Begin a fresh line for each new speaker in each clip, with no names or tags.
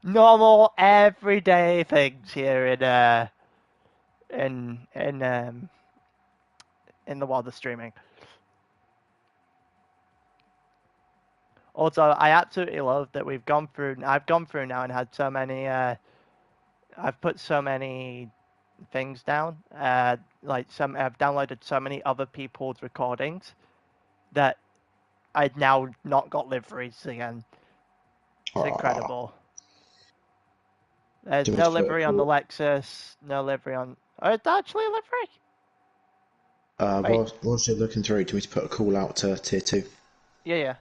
Normal, everyday things here in in um in the world of streaming. Also, I absolutely love that we've gone through. I've gone through now and had so many. I've put so many things down. I've downloaded so many other people's recordings that I'd now not got liveries again. It's
Ah,
incredible. There's
do you want
no
to put a
livery on the
call?
Lexus. No livery on. Oh, it's actually a livery. Wait.
Whilst you're looking through, do you want me to put a call out to tier two?
Yeah, yeah.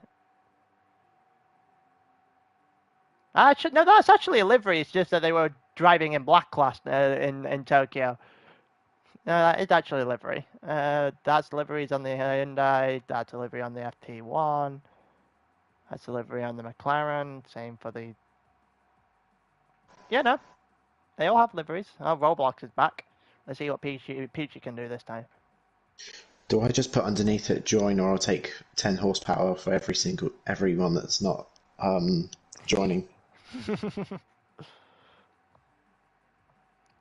Actually, no, that's actually a livery. It's just that they were driving in black last in Tokyo. No, that is actually a livery. That's liveries on the Hyundai. That's a livery on the FT1. That's a livery on the McLaren. Same for the. Yeah, no, they all have liveries. Oh, Roblox is back. Let's see what Peachy can do this time.
Do I just put underneath it join, or I'll take 10 horsepower for everyone that's not joining?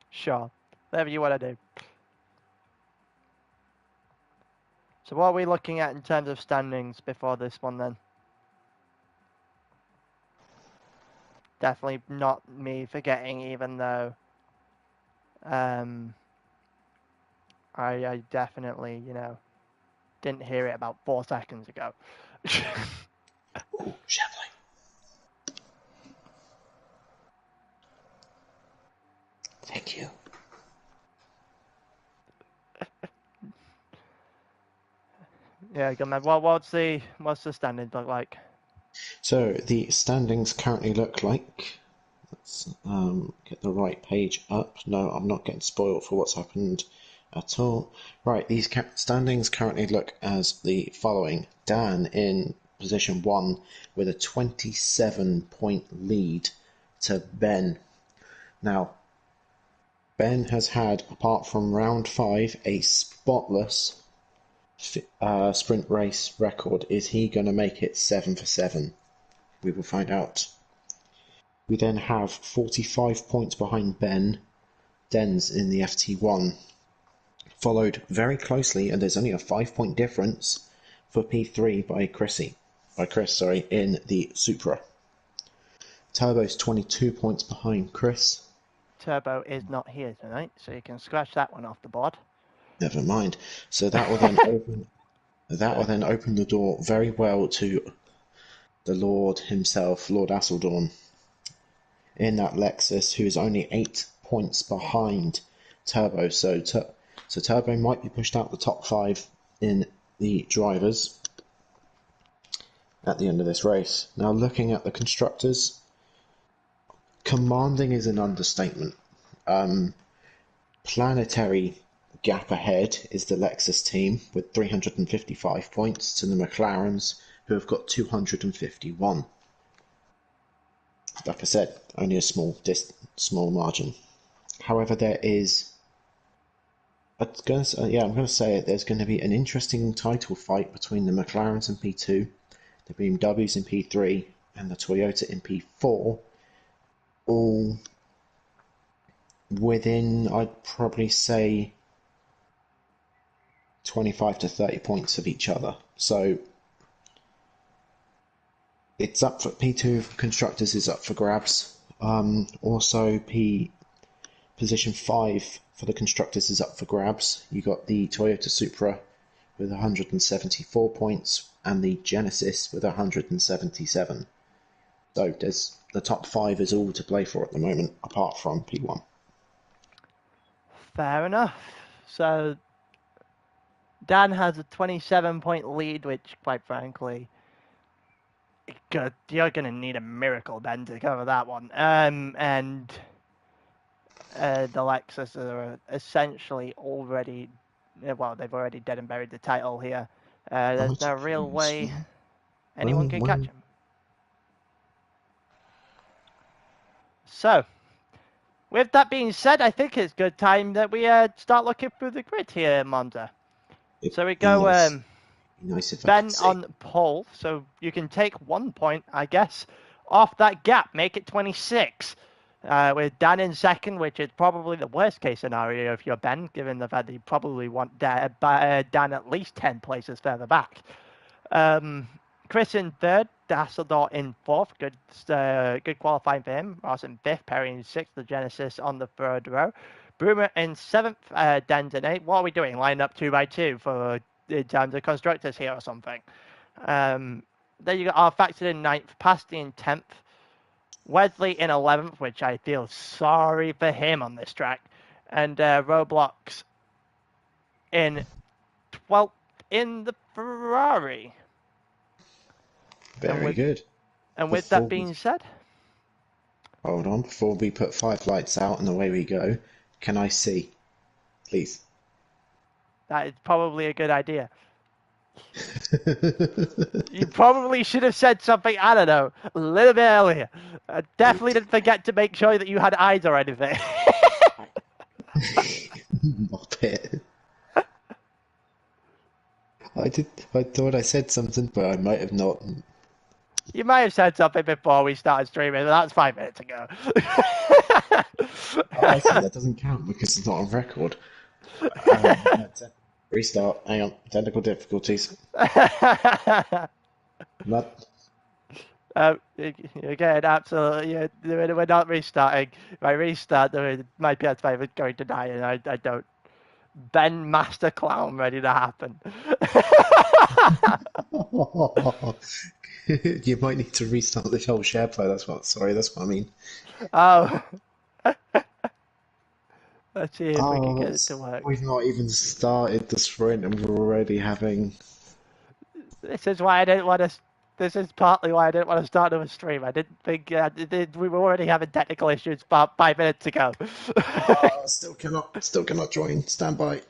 Sure, whatever you want to do. So what are we looking at in terms of standings before this one then? Definitely not me forgetting, even though um, I definitely, didn't hear it about 4 seconds ago.
Ooh, Chevrolet. Thank you.
Yeah, good man. What's the standings look like?
So the standings currently look like. Let's get the right page up. No, I'm not getting spoiled for what's happened at all. Right, these standings currently look as the following. Dan in position 1 with a 27-point lead to Ben. Now, Ben has had, apart from round 5, a spotless sprint race record. Is he going to make it 7 for 7? We will find out. We then have 45 points behind Ben. Den's in the FT1, followed very closely, and there's only a 5-point difference for P3 by Chris, in the Supra. Turbo's 22 points behind Chris.
Turbo is not here tonight, so you can scratch that one off the board.
Never mind. So that will then open the door very well to the Lord himself, Lord Asseldorn, in that Lexus, who is only 8 points behind Turbo. So Turbo might be pushed out the top 5 in the drivers at the end of this race. Now, looking at the constructors, commanding is an understatement. Planetary gap ahead is the Lexus team with 355 points to the McLarens, who have got 251. Like I said, only a small margin. However, I'm going to say it. There's going to be an interesting title fight between the McLarens in P2, the BMWs in P3, and the Toyota in P4, all within, I'd probably say, 25 to 30 points of each other. So it's up for P2 constructors is up for grabs. Also, position 5 for the constructors is up for grabs. You got the Toyota Supra with 174 points and the Genesis with 177. So there's the top 5 is all to play for at the moment, apart from P1.
Fair enough. So Dan has a 27-point lead, which, quite frankly, you're going to need a miracle, Ben, to cover that one. And the Lexus are essentially already, well, they've already dead and buried the title here. There's
Right,
no real
okay,
way
so,
anyone can catch
well,
him. So, with that being said, I think it's good time that we start looking through the grid here, Monza.
it'd
So we
be
go
nice if I could
Ben
see.
on pole, so you can take 1 point, I guess, off that gap, make it 26. With Dan in second, which is probably the worst case scenario if you're Ben, given the fact that you probably want Dan at least 10 places further back. Chris in third, Dasseldor in fourth. Good qualifying for him. Ross in fifth, Perry in sixth, the Genesis on the third row. Broomer in seventh, Dan's in eighth. What are we doing? Line up 2 by 2 for in terms of constructors here or something? Then you got our factored in ninth, Pasty in 10th. Wesley in 11th, which I feel sorry for him on this track. And Roblox in 12th in the Ferrari.
Very good.
And with that being said...
Hold on, before we put 5 lights out and away we go, can I see? Please.
That is probably a good idea. You probably should have said something, I don't know, a little bit earlier. I definitely didn't forget to make sure that you had eyes or anything.
Not it. I thought I said something, but I might have not.
You might have said something before we started streaming, but that's 5 minutes ago.
I see, that doesn't count because it's not on record. Restart. Hang on. Technical difficulties. Not.
Again, absolutely. Yeah, we're not restarting. If I restart, my PS5 is going to die, and I don't. Ben Master Clown ready to happen.
You might need to restart the whole share play. That's what I mean.
Oh. Let's see if we can get it to work.
We've not even started the sprint and we're already having...
This is why I didn't want to... This is partly why I didn't want to start a stream. I didn't think... we were already having technical issues about 5 minutes ago.
Still cannot join. Stand by.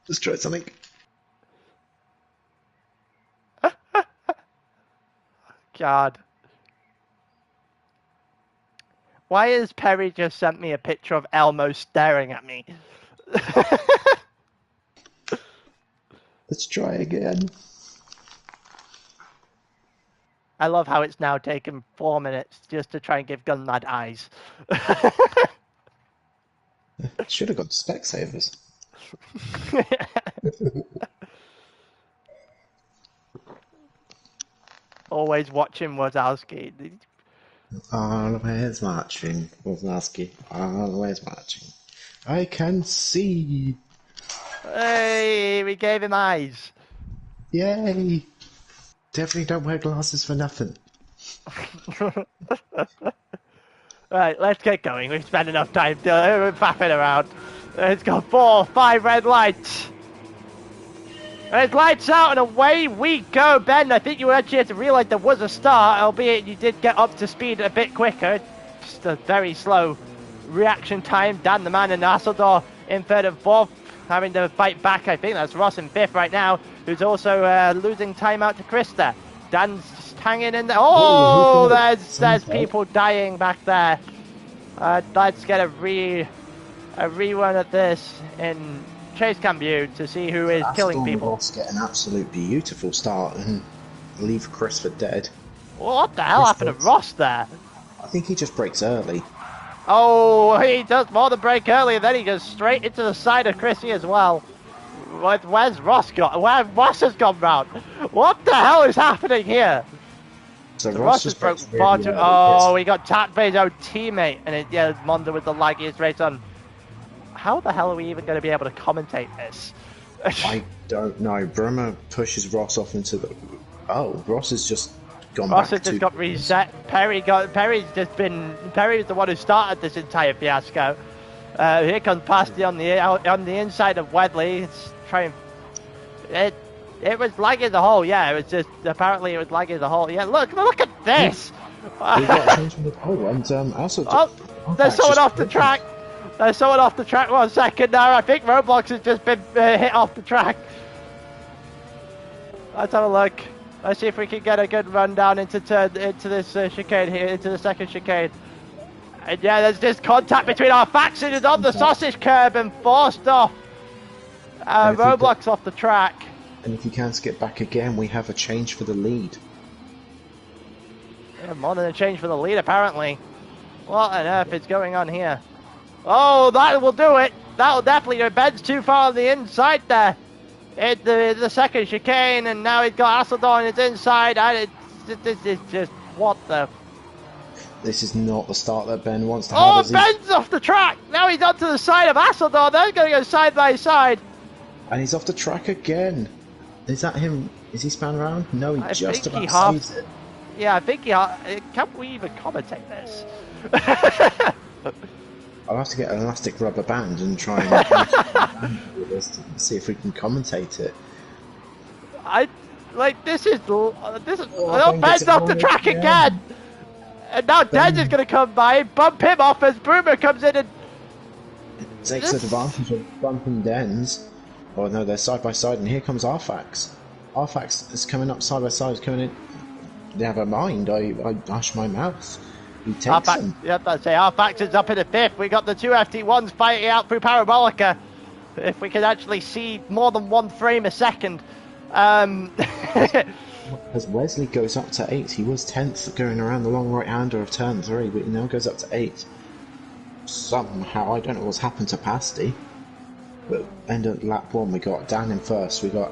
Just try something.
God. Why has Perry just sent me a picture of Elmo staring at me?
Let's try again.
I love how it's now taken 4 minutes just to try and give Gunlad eyes.
Should have got Specsavers.
Always watching Wazowski.
Always watching Wazowski. Always watching. I can see.
Hey, we gave him eyes.
Yay! Definitely don't wear glasses for nothing.
Right, let's get going. We've spent enough time faffing around. It's got 4, 5 red lights. Red lights out and away we go. Ben, I think you actually had to realise there was a start, albeit you did get up to speed a bit quicker. Just a very slow reaction time. Dan the man and Hasseldor in third and fourth, having to fight back. I think that's Ross in fifth right now, who's also losing time out to Krista. Dan's just hanging in there. Oh, there's people dying back there. Let's get a rerun of this in Chase Cam view to see who is killing people.
Ross get an absolute beautiful start and leave Chris for dead.
What the hell happened to Ross there?
I think he just breaks early.
Oh, he does more than break early, and then he goes straight into the side of Chrissy as well. Where's Ross gone? Where Ross has gone round? What the hell is happening here?
So
Ross just broke far too... Oh, he got tapped by his own teammate, and yeah, Monda with the laggiest race on. How the hell are we even going to be able to commentate this?
I don't know. Brummer pushes Ross off into the... Oh, Ross has just gone
Ross
back
has just got reset. Perry's the one who started this entire fiasco. Here comes Pasty on the inside of Wedley. It's trying... It was lagging the hole, yeah. It was just... Apparently it was lagging the hole. Yeah, look at this!
We've got a change from the pole, and also...
There's someone off the track! There's someone off the track 1 second now. I think Roblox has just been hit off the track. Let's have a look. Let's see if we can get a good run down into this chicane here, into the second chicane. And yeah, there's just contact between our factions on the sausage curb and forced off. Roblox off the track.
And if you can skip back again, we have a change for the lead.
Yeah, more than a change for the lead, apparently. What on earth is going on here? Oh, that will do it. That will definitely do it. Ben's too far on the inside there. The second chicane, and now he's got Hasseldahl on his inside. This is just, what the...
This is not the start that Ben wants to
Oh,
have.
Ben's off the track. Now he's onto the side of Hasseldahl. They're going to go side by side.
And he's off the track again. Is that him? Is he spun around? No, he just about sees it.
Yeah, I think he... Can we even commentate this?
I'll have to get an elastic rubber band and try and to see if we can commentate it.
This is Ben's off the track again. And now Denz is going to come by, bump him off as Broomer comes in and
takes advantage of bumping Denz. Oh no, they're side by side, and here comes Arfax. Arfax is coming up side by side, is coming in. Never mind, I hush my mouth. He takes them.
Yep, I'd say Arfax is up in the fifth. We got the two FT1s fighting out through Parabolica. If we could actually see more than one frame a second.
As Wesley goes up to 8, he was 10th going around the long right-hander of turn 3, but he now goes up to 8. Somehow, I don't know what's happened to Pasty, but end of lap 1 we got Dan in first, we got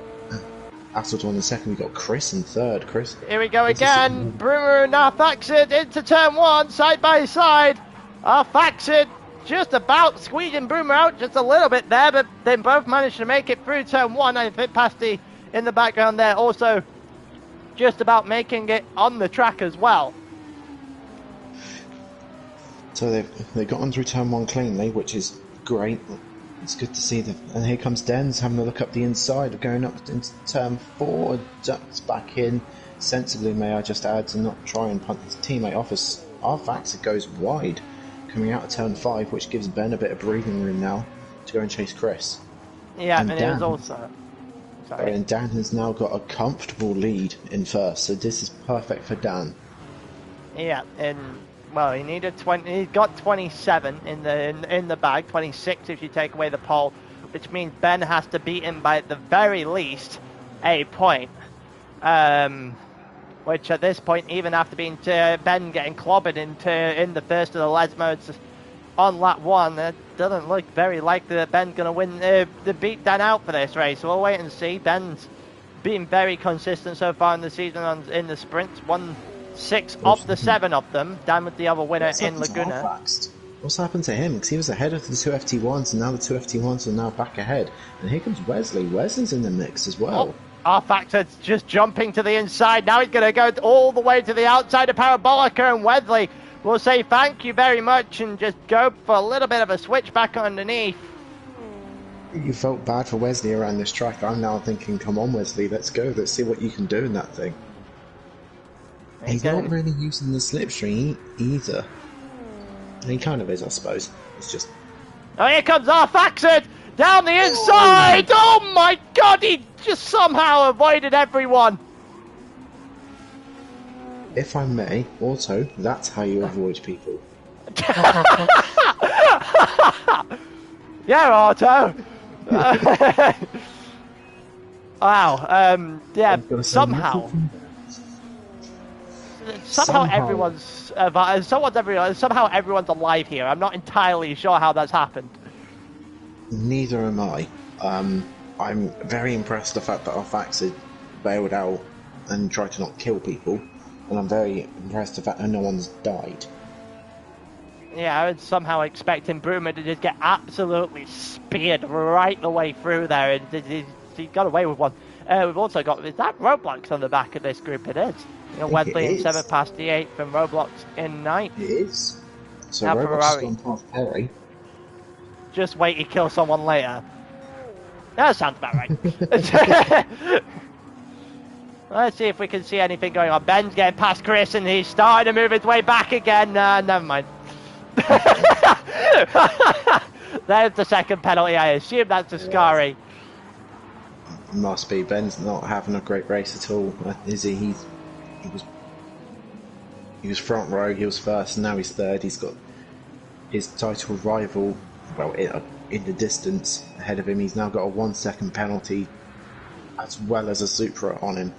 Asselton in second, we got Chris in third. Chris.
Here we go again, Brewer and Arfaxid into turn 1, side by side. Arfaxid just about squeezing Broomer out just a little bit there, but they both managed to make it through turn 1. I think Pasty in the background there also just about making it on the track as well.
So they've gotten through turn 1 cleanly, which is great. It's good to see them. And here comes Denz having a look up the inside, going up into turn 4, ducks back in sensibly, may I just add, to not try and punt his teammate off as Arfax goes wide, coming out of turn 5, which gives Ben a bit of breathing room now to go and chase Chris.
Yeah, and it was also... Sorry.
And Dan has now got a comfortable lead in first, so this is perfect for Dan.
Yeah, and well, he needed 20. He got 27 in the bag, 26 if you take away the pole, which means Ben has to beat him by at the very least a point. Which at this point, even after being Ben getting clobbered in the first of the Les modes on lap 1, it doesn't look very likely that Ben's going to win the beat Dan out for this race. So we'll wait and see. Ben's been very consistent so far in the season in the sprints. Won 6 of the 7 of them. Dan with the other winner in Laguna.
What's happened to him? Because he was ahead of the two FT1s, and now the two FT1s are now back ahead. And here comes Wesley. Wesley's in the mix as well.
Arfax's just jumping to the inside. Now he's going to go all the way to the outside of Parabolica, and Wesley will say thank you very much and just go for a little bit of a switch back underneath.
You felt bad for Wesley around this track. I'm now thinking, come on Wesley, let's go. Let's see what you can do in that thing. He's not really using the slipstream either. He kind of is, I suppose. It's just...
Oh, here comes Arfaxid down the inside! Oh my god, he just somehow avoided everyone!
If I may, also, that's how you avoid people.
Yeah, Otto! Wow, yeah, somehow everyone's alive here. I'm not entirely sure how that's happened.
Neither am I. I'm very impressed the fact that Arfax had bailed out and tried to not kill people, and I'm very impressed the fact that no one's died.
Yeah, I was somehow expecting Broomer to just get absolutely speared right the way through there, and he got away with one. We've also got, is that Roblox on the back of this group? It is. You know, Wesley in 7th past the 8th and Roblox in 9th.
It is. So
now
Roblox has gone past Perry.
Just wait, he kills someone later. That sounds about right. Let's see if we can see anything going on. Ben's getting past Chris and he's starting to move his way back again. Never mind. There's the second penalty. I assume that's a Scary.
Must be. Ben's not having a great race at all, is he? He was front row, he was first, and now he's third. He's got his title rival, well, in the distance ahead of him. He's now got a 1 second penalty as well as a Supra on him.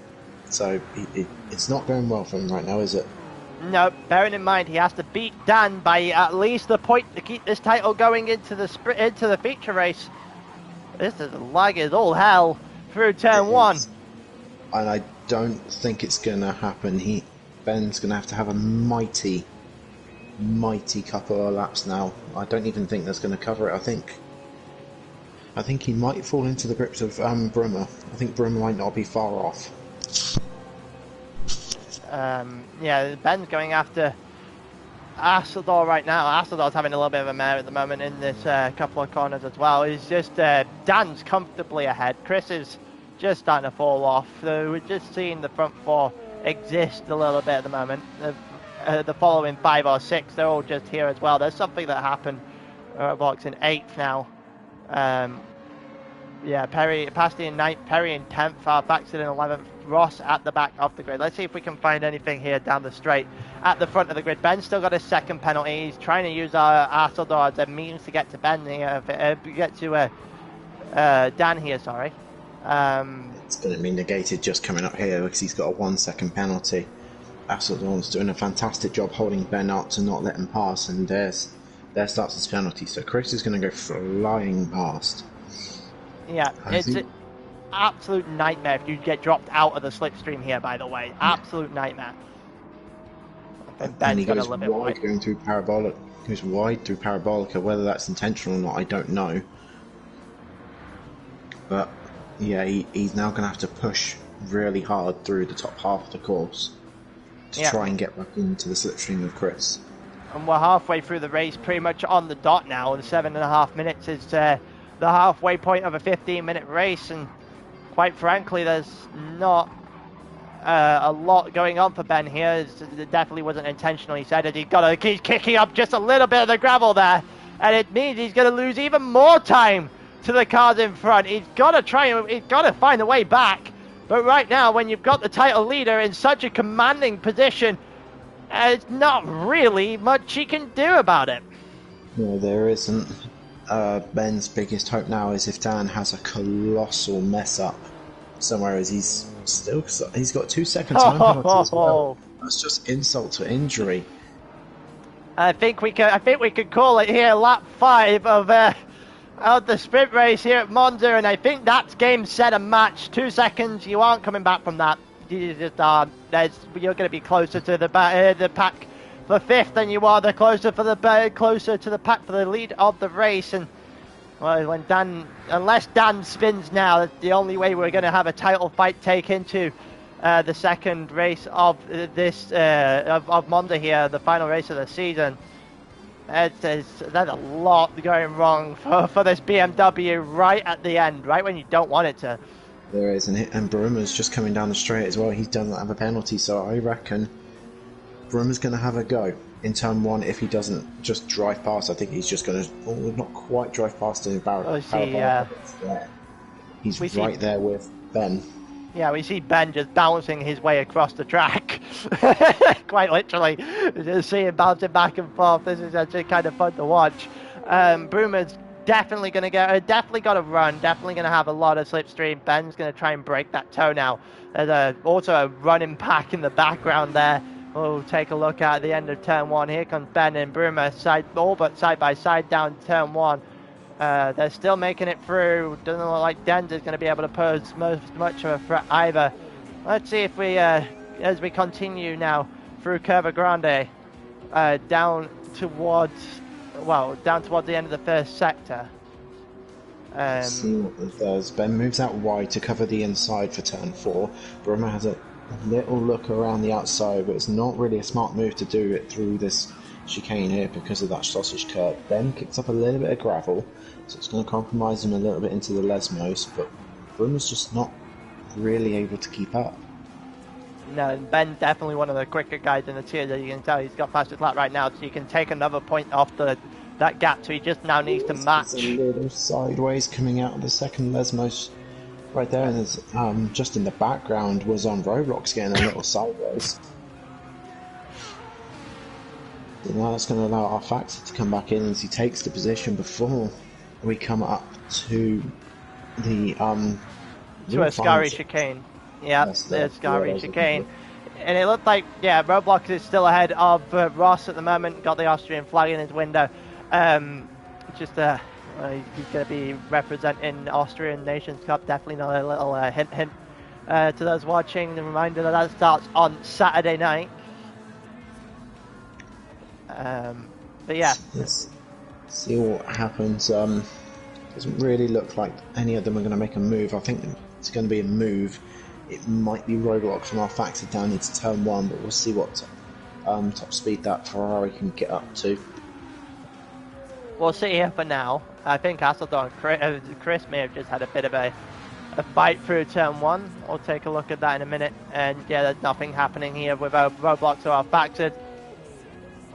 So it's not going well for him right now, is it?
No, bearing in mind he has to beat Dan by at least the point to keep this title going into the feature race. This is lag as all hell through turn
It
one.
is. And I don't think it's going to happen. Ben's going to have a mighty couple of laps now. I don't even think that's going to cover it. I think he might fall into the grips of Brummer. I think Brummer might not be far off.
Yeah, Ben's going after Asador right now. Asador's having a little bit of a mare at the moment in this couple of corners as well. It's just Dan's comfortably ahead. Chris is just starting to fall off. So we're just seeing the front four exist a little bit at the moment. The following 5 or 6, they're all just here as well. There's something that happened. Box in 8th now. Yeah, Perry, Pasty in 9th, Perry in 10th, Baxter in 11th, Ross at the back of the grid. Let's see if we can find anything here down the straight at the front of the grid. Ben's still got his second penalty. He's trying to use Arseldor as a means to get to Ben here, get to Dan here, sorry.
It's going to be negated just coming up here because he's got a 1 second penalty. Arseldor's doing a fantastic job holding Ben up to not let him pass, and there starts his penalty. So Chris is going to go flying past.
Yeah, it's an absolute nightmare if you get dropped out of the slipstream here, by the way. Absolute nightmare.
And he goes wide going through Parabolic. Goes wide through Parabolica. Whether that's intentional or not, I don't know. But yeah, he's now going to have to push really hard through the top half of the course to try and get back into the slipstream of Chris.
And we're halfway through the race, pretty much on the dot now. And 7.5 minutes is the halfway point of a 15-minute race, and quite frankly, there's not a lot going on for Ben here. It definitely wasn't intentional. He said it. He's kicking up just a little bit of the gravel there, and it means he's going to lose even more time to the cars in front. He's got to find a way back. But right now, when you've got the title leader in such a commanding position, there's not really much he can do about it.
No, there isn't. Ben's biggest hope now is if Dan has a colossal mess up somewhere, as he's got 2 second time penalty as well. That's just insult to injury.
I think we could call it here lap 5 of the sprint race here at Monza, and I think that's game, set, and match. 2 seconds, you aren't coming back from that. You just aren't. You're going to be closer to the pack for 5th than you are closer to the pack for the lead of the race. And well, unless Dan spins now, that's the only way we're going to have a title fight take into the second race of this of Monza here, the final race of the season. There's a lot going wrong for this BMW right at the end, right when you don't want it to.
There is, and Bruma's just coming down the straight as well. He doesn't have a penalty, so I reckon Bruma's going to have a go in turn 1 if he doesn't just drive past. I think he's just going to, not quite drive past in He's right there with Ben.
Yeah, we see Ben just bouncing his way across the track. Quite literally. Just see him bouncing back and forth. This is actually kind of fun to watch. Bruma's definitely going to definitely got to run, definitely going to have a lot of slipstream. Ben's going to try and break that toe now. There's also a running pack in the background there. We'll take a look at the end of turn 1. Here comes Ben and Bruma all but side by side down turn 1. They're still making it through. Doesn't look like Dender's going to be able to pose much of a threat either. Let's see if we, as we continue now through Curva Grande, down towards the end of the first sector.
See what it does. Ben moves out wide to cover the inside for turn 4. Bruma has a little look around the outside, but it's not really a smart move to do it through this chicane here because of that sausage curve. Ben kicks up a little bit of gravel, so it's going to compromise him a little bit into the Lesmos, but Bruma's just not really able to keep up.
No, Ben definitely one of the quicker guys in the tier. That you can tell he's got fastest lap right now, so you can take another point off that gap. So he just now needs to match.
It's a little sideways coming out of the second Lesmos right there, and there's just in the background was on Roblox getting a little sideways. So now that's going to allow our Factor to come back in as he takes the position before we come up to the
to Ascari chicane. Yeah, the Ascari chicane. And it looked like, yeah, Roblox is still ahead of Ross at the moment. Got the Austrian flag in his window. Just he's going to be representing Austrian Nations Cup. Definitely not a little hint to those watching. The reminder that starts on Saturday night. But yeah,
let's see what happens. Doesn't really look like any of them are going to make a move. I think it's going to be a move. It might be Roblox from our factor down into turn 1, but we'll see what top speed that Ferrari can get up to.
We'll see here for now. I think Hasselton and Chris may have just had a bit of a fight through turn 1. We'll take a look at that in a minute. And yeah, there's nothing happening here with Roblox or our factored.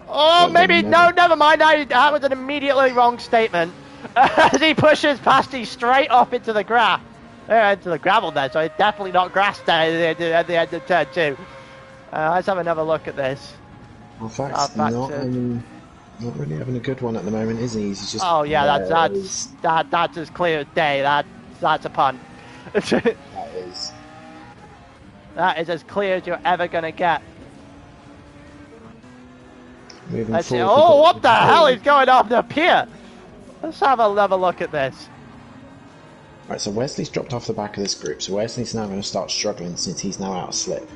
Oh, maybe, no, never mind. That was an immediately wrong statement. As he pushes past, he's straight off into the into the gravel there, so it's definitely not grass there at the end of turn 2. Let's have another look at this.
Well, Fact's not really having a good one at the moment, is he? He's just...
Oh yeah, that's as clear as day. That's a pun.
That is.
That is as clear as you're ever going to get. Let's see. Oh, what the hell is going on up here? Let's have another look at this.
Right, so Wesley's dropped off the back of this group, so Wesley's now going to start struggling since he's now out of slip.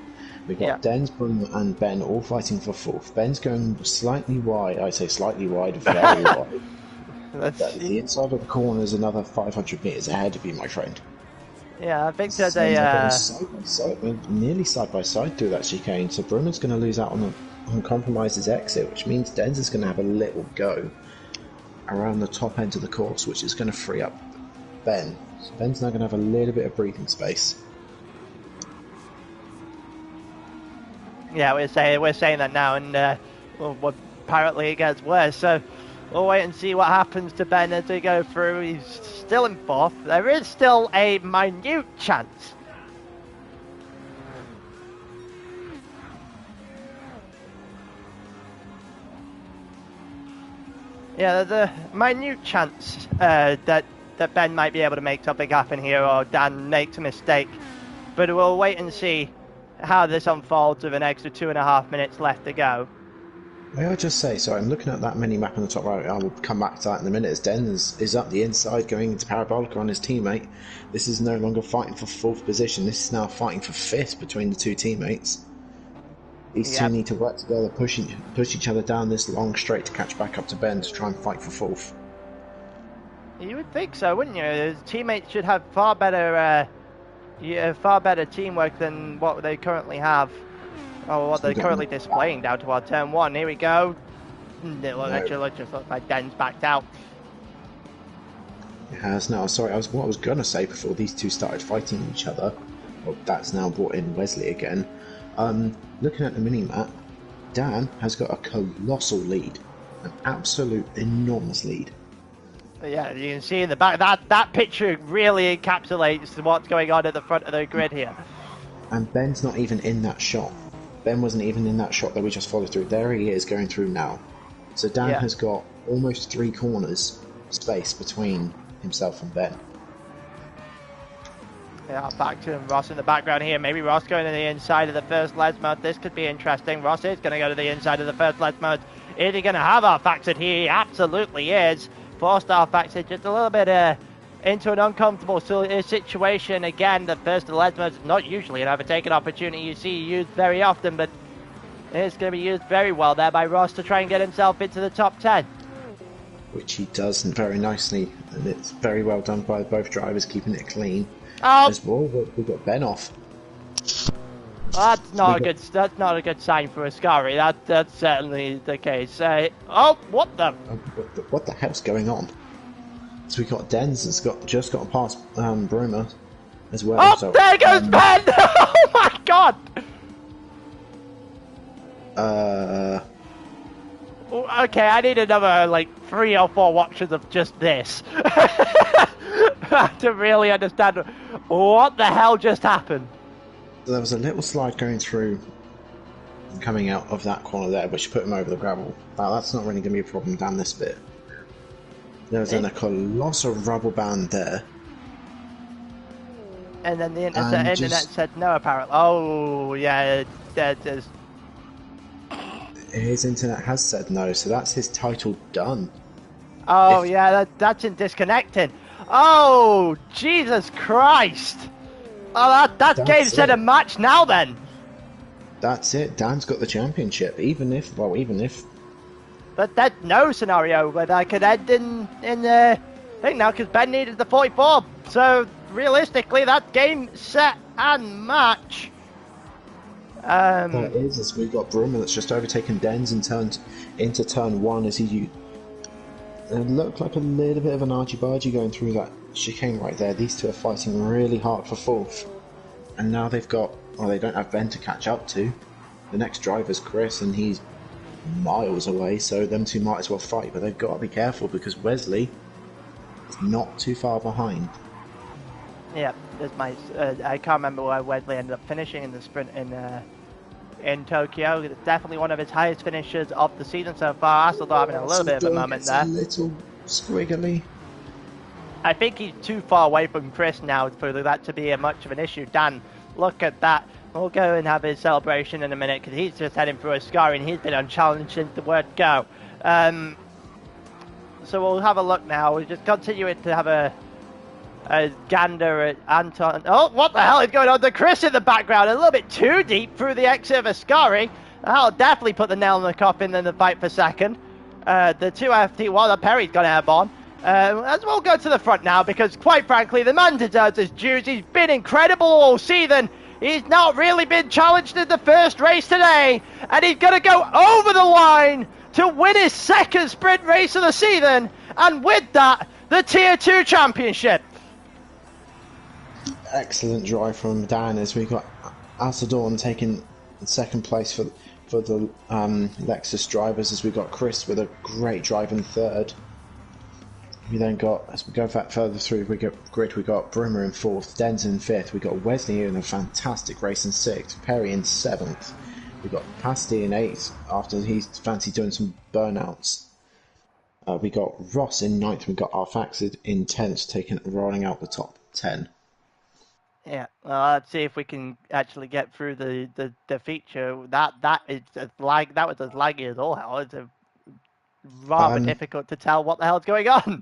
We've got Denz, Bruno and Ben all fighting for 4th. Ben's going slightly wide, I say slightly wide, very wide. The inside of the corner is another 500 metres ahead of you, my friend.
Yeah, I think there's a...
nearly side by side through that chicane, so Bruno's going to lose out on Compromise's exit, which means Denz is going to have a little go around the top end of the course, which is going to free up Ben. So Ben's now going to have a little bit of breathing space.
Yeah, we're saying that now, and apparently it gets worse. So we'll wait and see what happens to Ben as we go through. He's still in 4th. There is still a minute chance. Yeah, there's a minute chance that Ben might be able to make something happen here, or Dan makes a mistake. But we'll wait and see how this unfolds with an extra 2.5 minutes left to go.
May I just say, so I'm looking at that mini-map on the top right, I will come back to that in a minute, as Denz is up the inside going into Parabolica on his teammate. This is no longer fighting for 4th position, this is now fighting for 5th between the two teammates. These two need to work together, push each other down this long straight to catch back up to Ben to try and fight for 4th.
You would think so, wouldn't you? His teammates should have far better teamwork than what they currently have, or what they're currently displaying down to our turn 1. Here we go. It just looks like Den's backed out.
It has now. Sorry, what I was going to say before these two started fighting each other. Well, that's now brought in Wesley again. Looking at the mini-map, Dan has got a colossal lead, an absolute enormous lead.
Yeah, you can see in the back, that picture really encapsulates what's going on at the front of the grid here.
And Ben's not even in that shot. Ben wasn't even in that shot that we just followed through. There he is going through now. So Dan has got almost 3 corners space between himself and Ben.
Yeah, back to Ross in the background here. Maybe Ross going to the inside of the first Les mode. This could be interesting. Ross is going to go to the inside of the first Les mode. Is he going to have our factored here? He absolutely is. 4-star factored, just a little bit into an uncomfortable situation. Again, the first of the Les modes is not usually an overtaken opportunity you see used very often, but it's going to be used very well there by Ross to try and get himself into the top 10.
Which he does very nicely, and it's very well done by both drivers, keeping it clean.
Oh.
As well, we've got Ben off.
That's not a good sign for Ascari. That's certainly the case. Oh, what the?
What the hell's going on? So we got Denz that's just got past Bruma as well.
Oh,
so,
there goes Ben! Oh my god! Okay, I need another 3 or 4 watches of just this to really understand what the hell just happened.
So there was a little slide going through and coming out of that corner there, which put him over the gravel. Now that's not really going to be a problem down this bit. There was then a colossal rubble band there.
And then the
And
internet
just
said no, apparently. Oh, yeah, there's...
his internet has said no, so that's his title done.
Oh,
If
yeah, that's in disconnecting. Oh, Jesus Christ. Oh, that game
that's
said a
it,
match now then.
that's it. Dan's got the championship. Even if
But that's no scenario where that could end in the thing now, because Ben needed the 44. So realistically, that game set and match.
that is, as we've got Brummer that's just overtaken Dens and turned into turn one as he it looked like a little bit of an argy-bargy going through that chicane right there. These two are fighting really hard for fourth. And now they've got, well, they don't have Ben to catch up to. The next driver's Chris, and he's miles away, so them two might as well fight. But they've got to be careful because Wesley is not too far behind.
Yeah, this might. I can't remember where Wesley ended up finishing in the sprint in Tokyo. It's definitely one of his highest finishes of the season so far. Although having a little bit of a moment
It's
there.
a little squiggly.
I think he's too far away from Chris now for that to be much of an issue. Dan, look at that. We'll go and have his celebration in a minute because he's just heading for a scarring. He's been unchallenged since the word go. So we'll have a look now. We'll just continue to have a gander at Anton. Oh, what the hell is going on to Chris in the background? A little bit too deep through the exit of Ascari. That'll definitely put the nail in the coffin in the fight for second. The 2FT1, Perry's gone airborne. As we'll go to the front now because, quite frankly, the man deserves his dues. He's been incredible all season. He's not really been challenged in the first race today. And he's going to go over the line to win his second sprint race of the season. And with that, the Tier 2 Championship.
Excellent drive from Dan as we got Asadorn taking second place for the Lexus drivers, as we got Chris with a great drive in third. We then got, as we go further through we got grid, we got Brimmer in fourth, Dens in fifth, we got Wesley in a fantastic race in sixth, Perry in seventh, we got Pasty in eighth after he's fancy doing some burnouts. We got Ross in ninth, we got Arfaxid in 10th, rolling out the top 10.
Yeah, well, let's see if we can actually get through the feature. That is as that was as laggy as all hell. It's rather difficult to tell what the hell's going on.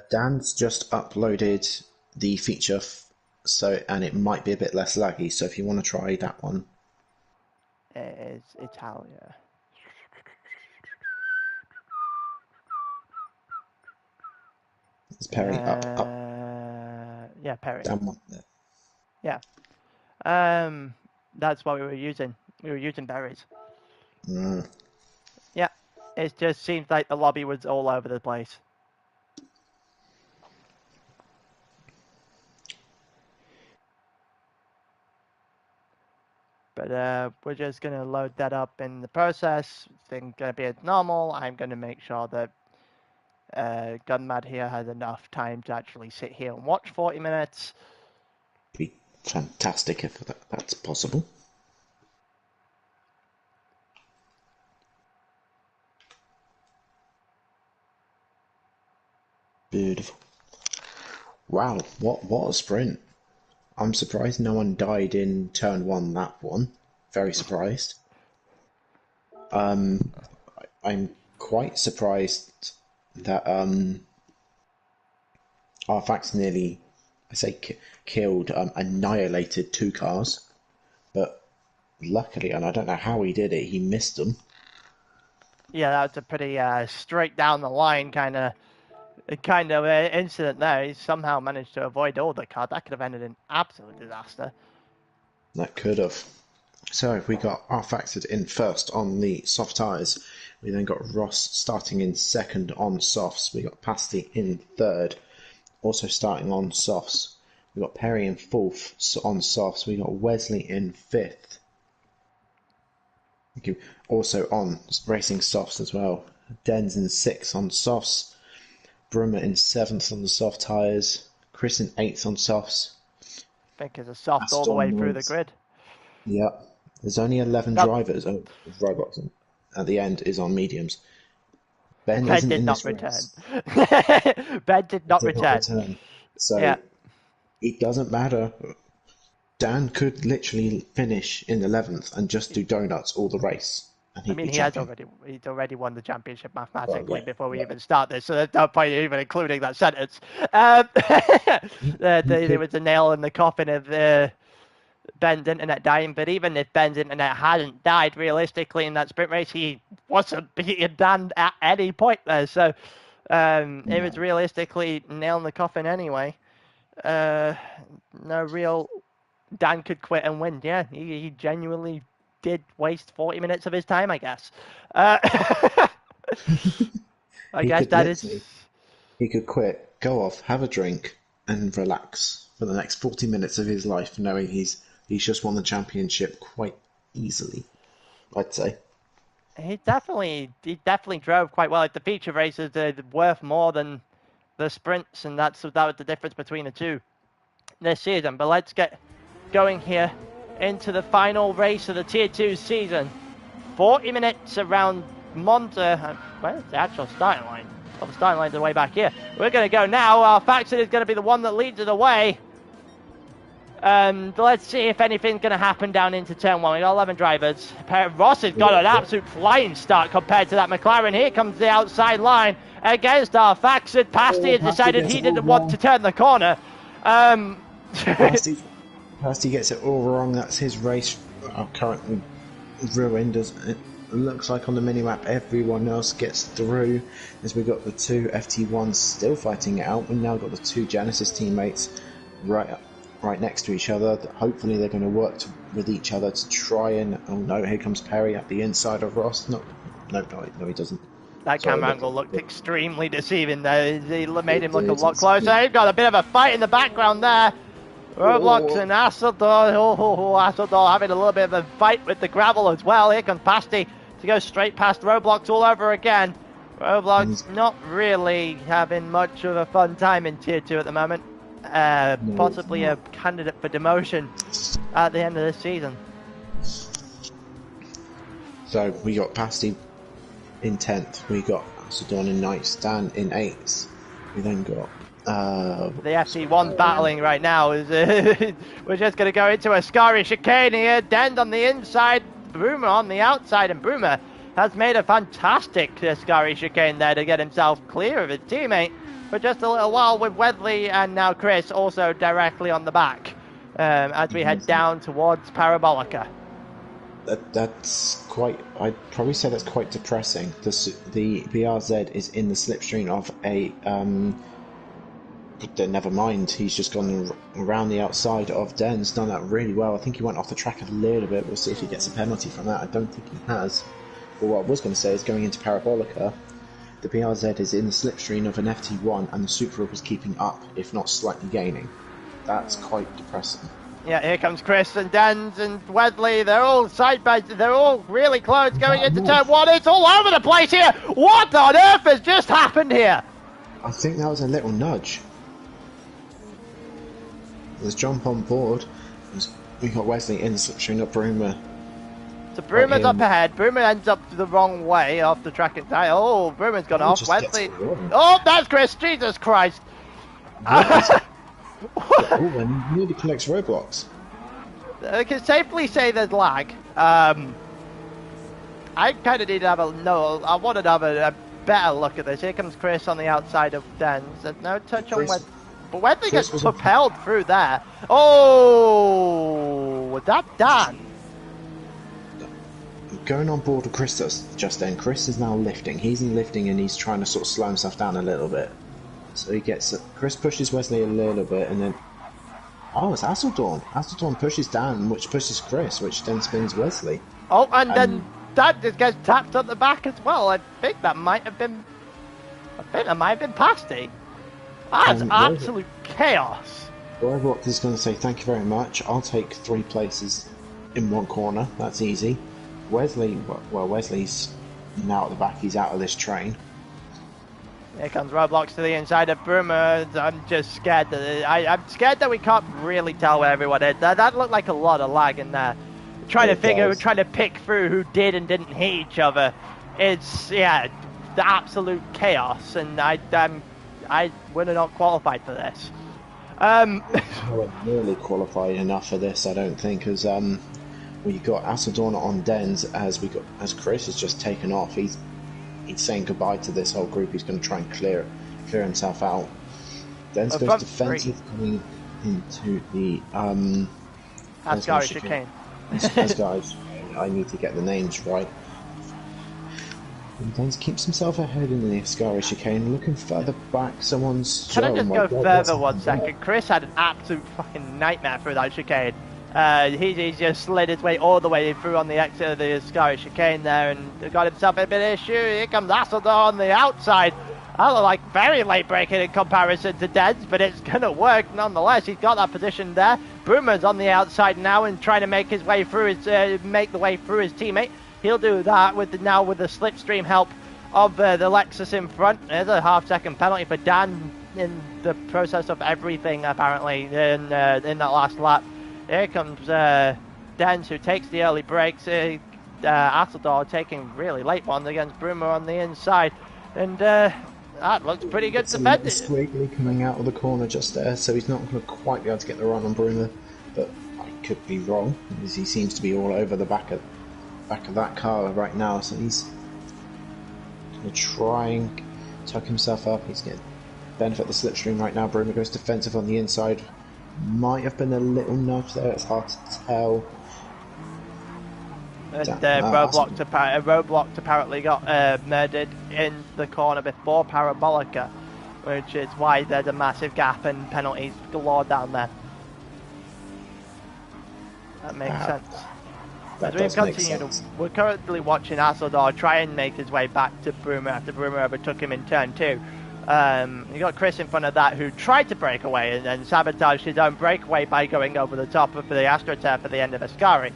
Dan's just uploaded the feature, and it might be a bit less laggy. So if you want to try that one,
It's Italia.
it's Perry up.
Yeah, Perry.
Dan one there.
Yeah. That's what we were using. We were using berries. Yeah. It just seems like the lobby was all over the place. But we're just going to load that up in the process. Things going to be as normal. I'm going to make sure that Gunmad here has enough time to actually sit here and watch 40 minutes.
Be fantastic if that's possible. Beautiful. Wow, what a sprint. I'm surprised no one died in turn one, that one. Very surprised. I'm quite surprised that Arfax nearly, I say killed, annihilated two cars. But luckily, and I don't know how he did it, he missed them.
Yeah, that was a pretty straight down the line kind of incident there. He somehow managed to avoid all the car. That could have ended in absolute disaster.
That could have. So we got Arfaxid in first on the soft tyres. We then got Ross starting in second on softs. We got Pasty in third, also starting on softs. We got Perry in fourth on softs. We got Wesley in fifth. Thank you. Also on racing softs as well. Dens in sixth on softs. Brummer in seventh on the soft tyres. Chris in eighth on softs.
I think it's a soft all the way through the grid.
Yep. There's only 11 drivers. Oh, robots at the end is on mediums. Ben isn't
did
in
not
this
return.
race.
Ben did not return.
So
yeah.
It doesn't matter. Dan could literally finish in 11th and just do donuts all the race, and
I
he'd
mean,
be champion.
he's already won the championship
Well,
mathematically
yeah,
before we
yeah.
even start this, so there's no point even including that sentence.
He
There
could.
was a nail in the coffin of Ben's internet dying, but even if Ben's internet hadn't died realistically in that sprint race, he wasn't beating Dan at any point there. So it was
No.
realistically nail in the coffin anyway. No real Dan could quit and win. Yeah, he genuinely did waste 40 minutes of his time, I guess. I
He
guess
could
that is.
literally. He could quit, go off, have a drink, and relax for the next 40 minutes of his life, knowing he's just won the championship quite easily. I'd say.
He definitely drove quite well. Like the feature races are worth more than the sprints, and that was the difference between the two this season. But let's get going here into the final race of the Tier 2 season. 40 minutes around Monza. Where's the actual starting line? Oh, the starting line's way back here. We're going to go now. Our faction is going to be the one that leads it away. Let's see if anything's going to happen down into turn 1. We got 11 drivers. Ross has got an absolute flying start compared to that McLaren. Here comes the outside line against our faction. Pasty has decided he didn't want to turn the corner.
Pasty gets it all wrong. That's his race currently ruined. It looks like on the minimap everyone else gets through, as we got the two FT1s still fighting it out. We now got the two Genesis teammates right next to each other. Hopefully they're going to work with each other to try and... Oh no, here comes Perry at the inside of Ross. No, he doesn't.
That camera angle looked extremely deceiving there. He made him look a lot closer. He's got a bit of a fight in the background there. Roblox and Asseldor. Asseldor having a little bit of a fight with the gravel as well. Here comes Pasty to go straight past Roblox all over again. Roblox not really having much of a fun time in Tier 2 at the moment. Possibly a candidate for demotion at the end of this season.
So we got Pasty in 10th, we got Asseldor in 9th, Stan in 8th. We then got
the FT1 battling right now is we're just going to go into a scary chicane here. Dend on the inside, Broomer on the outside, and Broomer has made a fantastic scary chicane there to get himself clear of his teammate for just a little while, with Wedley and now Chris also directly on the back as we head down towards Parabolica.
That's quite... I'd probably say that's quite depressing. The BRZ is in the slipstream of a... But never mind, he's just gone around the outside of Den's, done that really well. I think he went off the track a little bit. We'll see if he gets a penalty from that. I don't think he has. But what I was going to say is, going into Parabolica, the BRZ is in the slipstream of an FT1 and the Supra was keeping up, if not slightly gaining. That's quite depressing.
Yeah, here comes Chris and Dens and Wedley. They're all side by side. They're all really close going into turn 1. It's all over the place here. What on earth has just happened here?
I think that was a little nudge. Let's jump on board. We got Wesley in the slipstream of Broomer.
So Broomer's up ahead. Broomer ends up the wrong way off the track and die. Oh, Broomer's gone off. Wesley. Oh, that's Chris. Jesus Christ.
Oh, and nearly collects Roblox.
I can safely say there's lag. I kind of need to have I wanted to have a better look at this. Here comes Chris on the outside of Dens. There's no touch on Wesley. But Wesley gets propelled through there. Oh, was that Dan?
Going on board with Chris just then. Chris is now lifting. He's in lifting and he's trying to sort of slow himself down a little bit. So he gets... Chris pushes Wesley a little bit and then... Oh, it's Asseldorn. Asseldorn pushes Dan, which pushes Chris, which then spins Wesley.
Oh, and then that just gets tapped at the back as well. I think that might have been Pasty. That's absolute chaos.
Roblox is going to say thank you very much. I'll take 3 places in one corner. That's easy. Wesley, well, Wesley's now at the back. He's out of this train.
Here comes Roblox to the inside of Broomer. I'm just scared that I'm scared that we can't really tell where everyone is. That looked like a lot of lag in there. Trying to pick through who did and didn't hit each other. It's the absolute chaos, and we're not qualified for this.
Nowhere nearly qualified enough for this, I don't think, as we got Asadorna on Dens as Chris has just taken off. He's saying goodbye to this whole group. He's going to try and clear himself out. Dens goes
front
defensive
three.
coming into the
Ascari chicane.
As guys, I need to get the names right. And Dens keeps himself ahead in the Ascari chicane, looking further back. Someone's.
Can I just go
God,
further 1 second? Chris had an absolute fucking nightmare through that chicane. He just slid his way all the way through on the exit of the Ascari chicane there and got himself a bit of issue. Here comes Asador on the outside. I look like very late braking in comparison to Dens, but it's going to work nonetheless. He's got that position there. Boomer's on the outside now and trying to make his way through make the way through his teammate. He'll do that with the slipstream help of the Lexus in front. There's a half-second penalty for Dan in the process of everything, apparently, in that last lap. Here comes Dens, who takes the early breaks. Asador taking really late ones against Boomer on the inside. And that looks pretty good defended.
Squiggly coming out of the corner just there, so he's not going to quite be able to get the run on Bruno. But I could be wrong, because he seems to be all over the back of that car right now. So he's going to try and tuck himself up. He's getting benefit of the slipstream right now. Bruno goes defensive on the inside. Might have been a little nudge there. It's hard to tell.
And Roadblocked apparently got murdered in the corner before Parabolica, which is why there's a massive gap and penalties galore down there. That makes sense.
That
As
does
we've
make
continued,
sense.
we're currently watching Asador try and make his way back to Brumer after Brumer overtook him in turn 2. You got Chris in front of that, who tried to break away and then sabotaged his own breakaway by going over the top of the AstroTurf at the end of Ascari.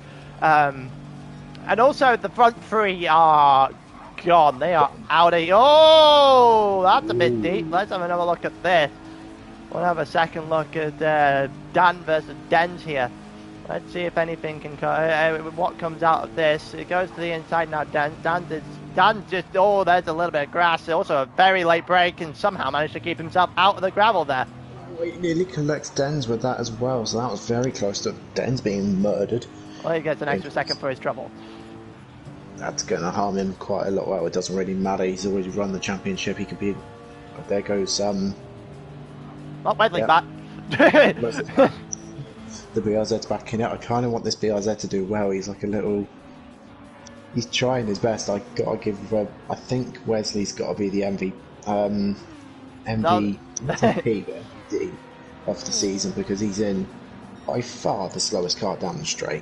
And also, the front three are gone. They are out of... Oh, that's a bit deep. Let's have another look at this. We'll have a second look at Dan versus Dens here. Let's see if anything can... what comes out of this. It goes to the inside now. Dan just... Oh, there's a little bit of grass. Also a very late break and somehow managed to keep himself out of the gravel there.
He nearly collects Dens with that as well, so that was very close to Dens being murdered.
Well, he gets an extra second for his trouble.
That's going to harm him quite a lot. Well, it doesn't really matter. He's already run the championship. He could be... But there goes...
Not Wedley back.
The BRZ's back in it. I kind of want this BRZ to do well. He's like a little... He's trying his best. I gotta give... I think Wesley's got to be the MVP of the season, because he's in by far the slowest car down the straight.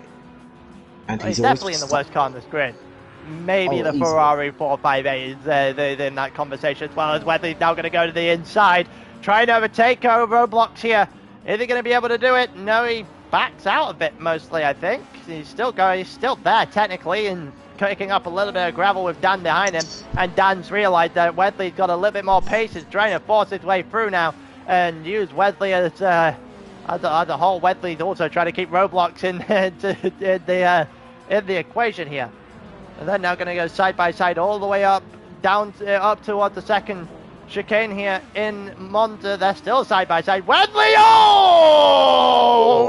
And
he's definitely in the worst car on this grid. Maybe the Ferrari 458 is in that conversation, as well as Wesley's now going to go to the inside, trying to overtake roadblocks here. Is he going to be able to do it? No, he backs out a bit mostly, I think. He's still going, he's still there technically, and kicking up a little bit of gravel with Dan behind him. And Dan's realised that Wesley's got a little bit more pace. He's trying to force his way through now and use Wesley as a whole. Wesley's also trying to keep roadblocks in the equation here. And they're now going to go side by side all the way up, down up towards the second chicane here in Monza. They're still side by side. Wesley,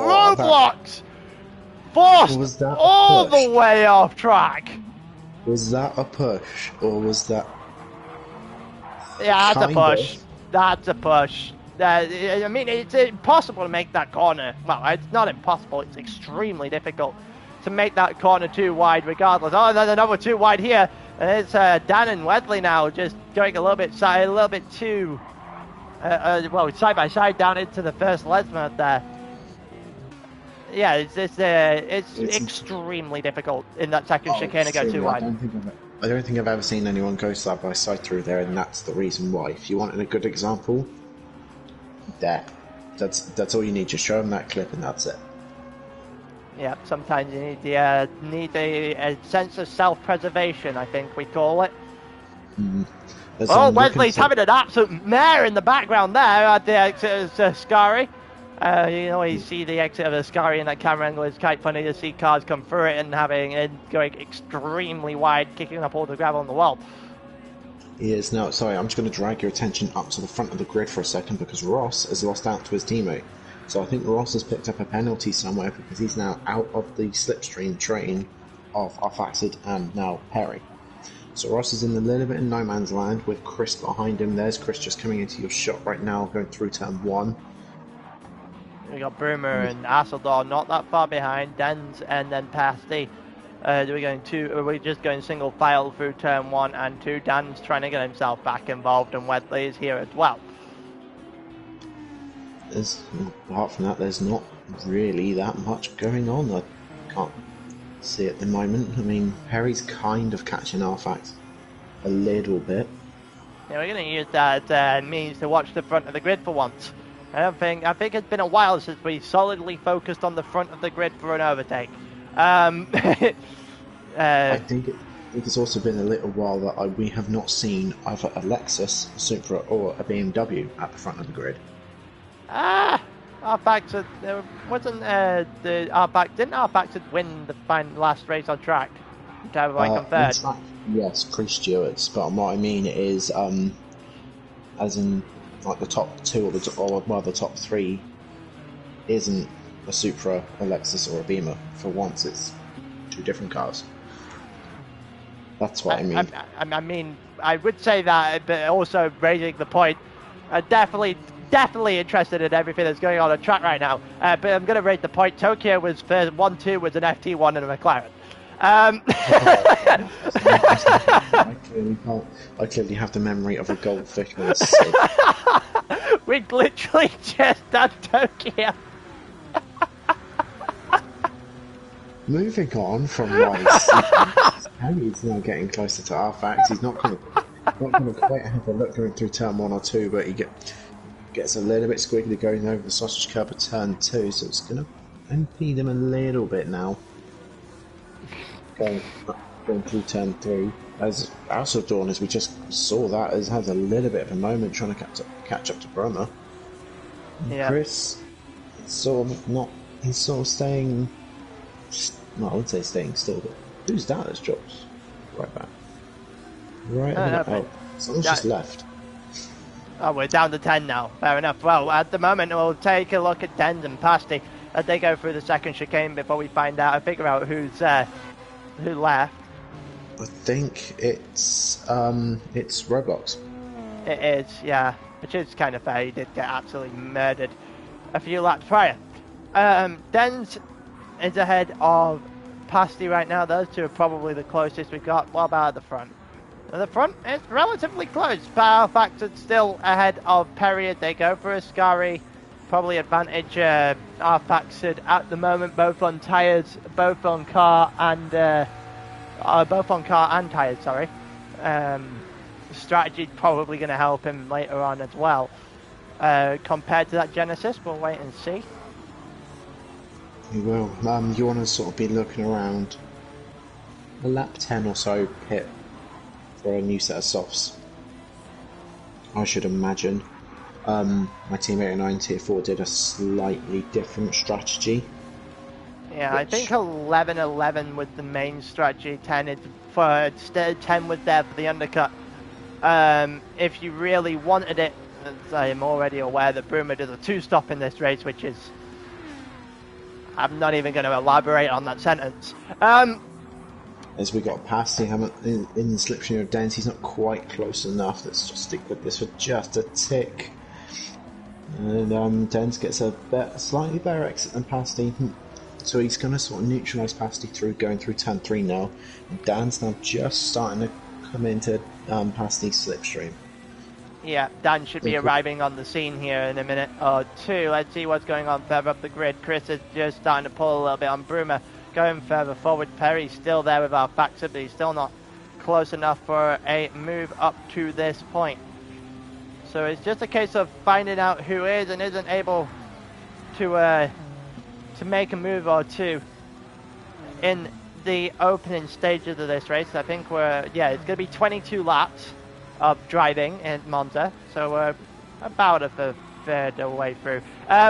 roadblocks forced all the way off track.
Was that a push, or was that?
Yeah, that's a push. That's a push. I mean, it's impossible to make that corner. Well, it's not impossible. It's extremely difficult to make that corner too wide regardless. Oh, there's another too wide here. And it's Dan and Wesley now just going a little bit too, side by side down into the first Lesmont there. Yeah, it's extremely difficult in that second chicane to go too wide.
I don't think I've ever seen anyone go side by side through there, and that's the reason why. If you wanted a good example, that's all you need. Just show them that clip, and that's it.
Yeah, sometimes you need a sense of self-preservation, I think we call it. Wesley's having an absolute mare in the background there at the exit of Ascari. You see the exit of Ascari in that camera angle. It's quite funny to see cars come through it and going extremely wide, kicking up all the gravel on the wall.
He is now. Sorry, I'm just going to drag your attention up to the front of the grid for a second, because Ross has lost out to his teammate. So I think Ross has picked up a penalty somewhere because he's now out of the slipstream train of Arfaxid and now Perry. So Ross is in a little bit in no man's land with Chris behind him. There's Chris just coming into your shot right now, going through turn 1.
We got Broomer and Asseldor not that far behind, Dens and then Pasty. Are we just going single file through turn 1 and 2? Dan's trying to get himself back involved, and Wedley is here as well.
Apart from that, there's not really that much going on. I can't see at the moment. I mean, Perry's kind of catching Arfax a little bit.
Yeah, we're going to use that means to watch the front of the grid for once. I think it's been a while since we solidly focused on the front of the grid for an overtake.
I think it's also been a little while that we have not seen either a Lexus, a Supra, or a BMW at the front of the grid.
Arfaxid wasn't didn't Arfaxid win the last race on track? Third.
Yes, pre-Stewards, but what I mean is, as in like the top 2 or the top 3 isn't a Supra, a Lexus, or a Beamer. For once, it's 2 different cars. That's what I mean.
I mean, I would say that, but also raising the point, definitely interested in everything that's going on track right now. But I'm going to raise the point. Tokyo was first, 1-2 was an FT1 and a McLaren.
I clearly have the memory of a goldfish with a sieve.
We'd literally just done Tokyo.
Moving on from Rice, Perry's now getting closer to Arfax. He's not going to quite have a look going through turn 1 or 2, but he gets a little bit squiggly going over the sausage curb at turn 2, so it's going to impede him a little bit now. Going through turn 3. As Dawn, as we just saw that, has a little bit of a moment trying to catch up to Brummer. Yeah. Chris, he's sort of staying. No, I would say staying still, but who's that that's dropped? Right back. Someone's just left.
Oh, we're down to 10 now. Fair enough. Well, at the moment, we'll take a look at Dens and Pasty as they go through the second chicane before we find out and figure out who left.
I think it's Roblox.
It is, yeah. Which is kind of fair. He did get absolutely murdered a few laps prior. Dens is ahead of Pasty right now. Those two are probably the closest we've got. What about at the front? At the front, it's relatively close. Power factor still ahead of Perry as they go for a Scary. Probably advantage Arfaxid at the moment, both on tyres, both on car and tyres. Sorry. Strategy probably going to help him later on as well. Compared to that Genesis, we'll wait and see.
You will. You want to sort of be looking around a lap 10 or so pit for a new set of softs, I should imagine. My team 89 Tier 4 did a slightly different strategy.
Yeah, I think 11-11 was the main strategy. 10 was there for the undercut. If you really wanted it, as I am already aware that Broomer does a 2-stop in this race, which is... I'm not even going to elaborate on that sentence.
As we got past him in the slipstream of Dens, he's not quite close enough. Let's just stick with this for just a tick. And Dens gets a slightly better exit than Pasty. So he's going to sort of neutralise Pasty through going through turn 3 now. And Dan's now just starting to come into Pasty's slipstream.
Yeah, Dan should be arriving on the scene here in a minute or two. Let's see what's going on further up the grid. Chris is just starting to pull a little bit on Broomer. Going further forward, Perry's still there with our factor, but he's still not close enough for a move up to this point. So it's just a case of finding out who is and isn't able to make a move or two in the opening stages of this race. I think it's going to be 22 laps of driving in Monza, so we're about a third of the way through.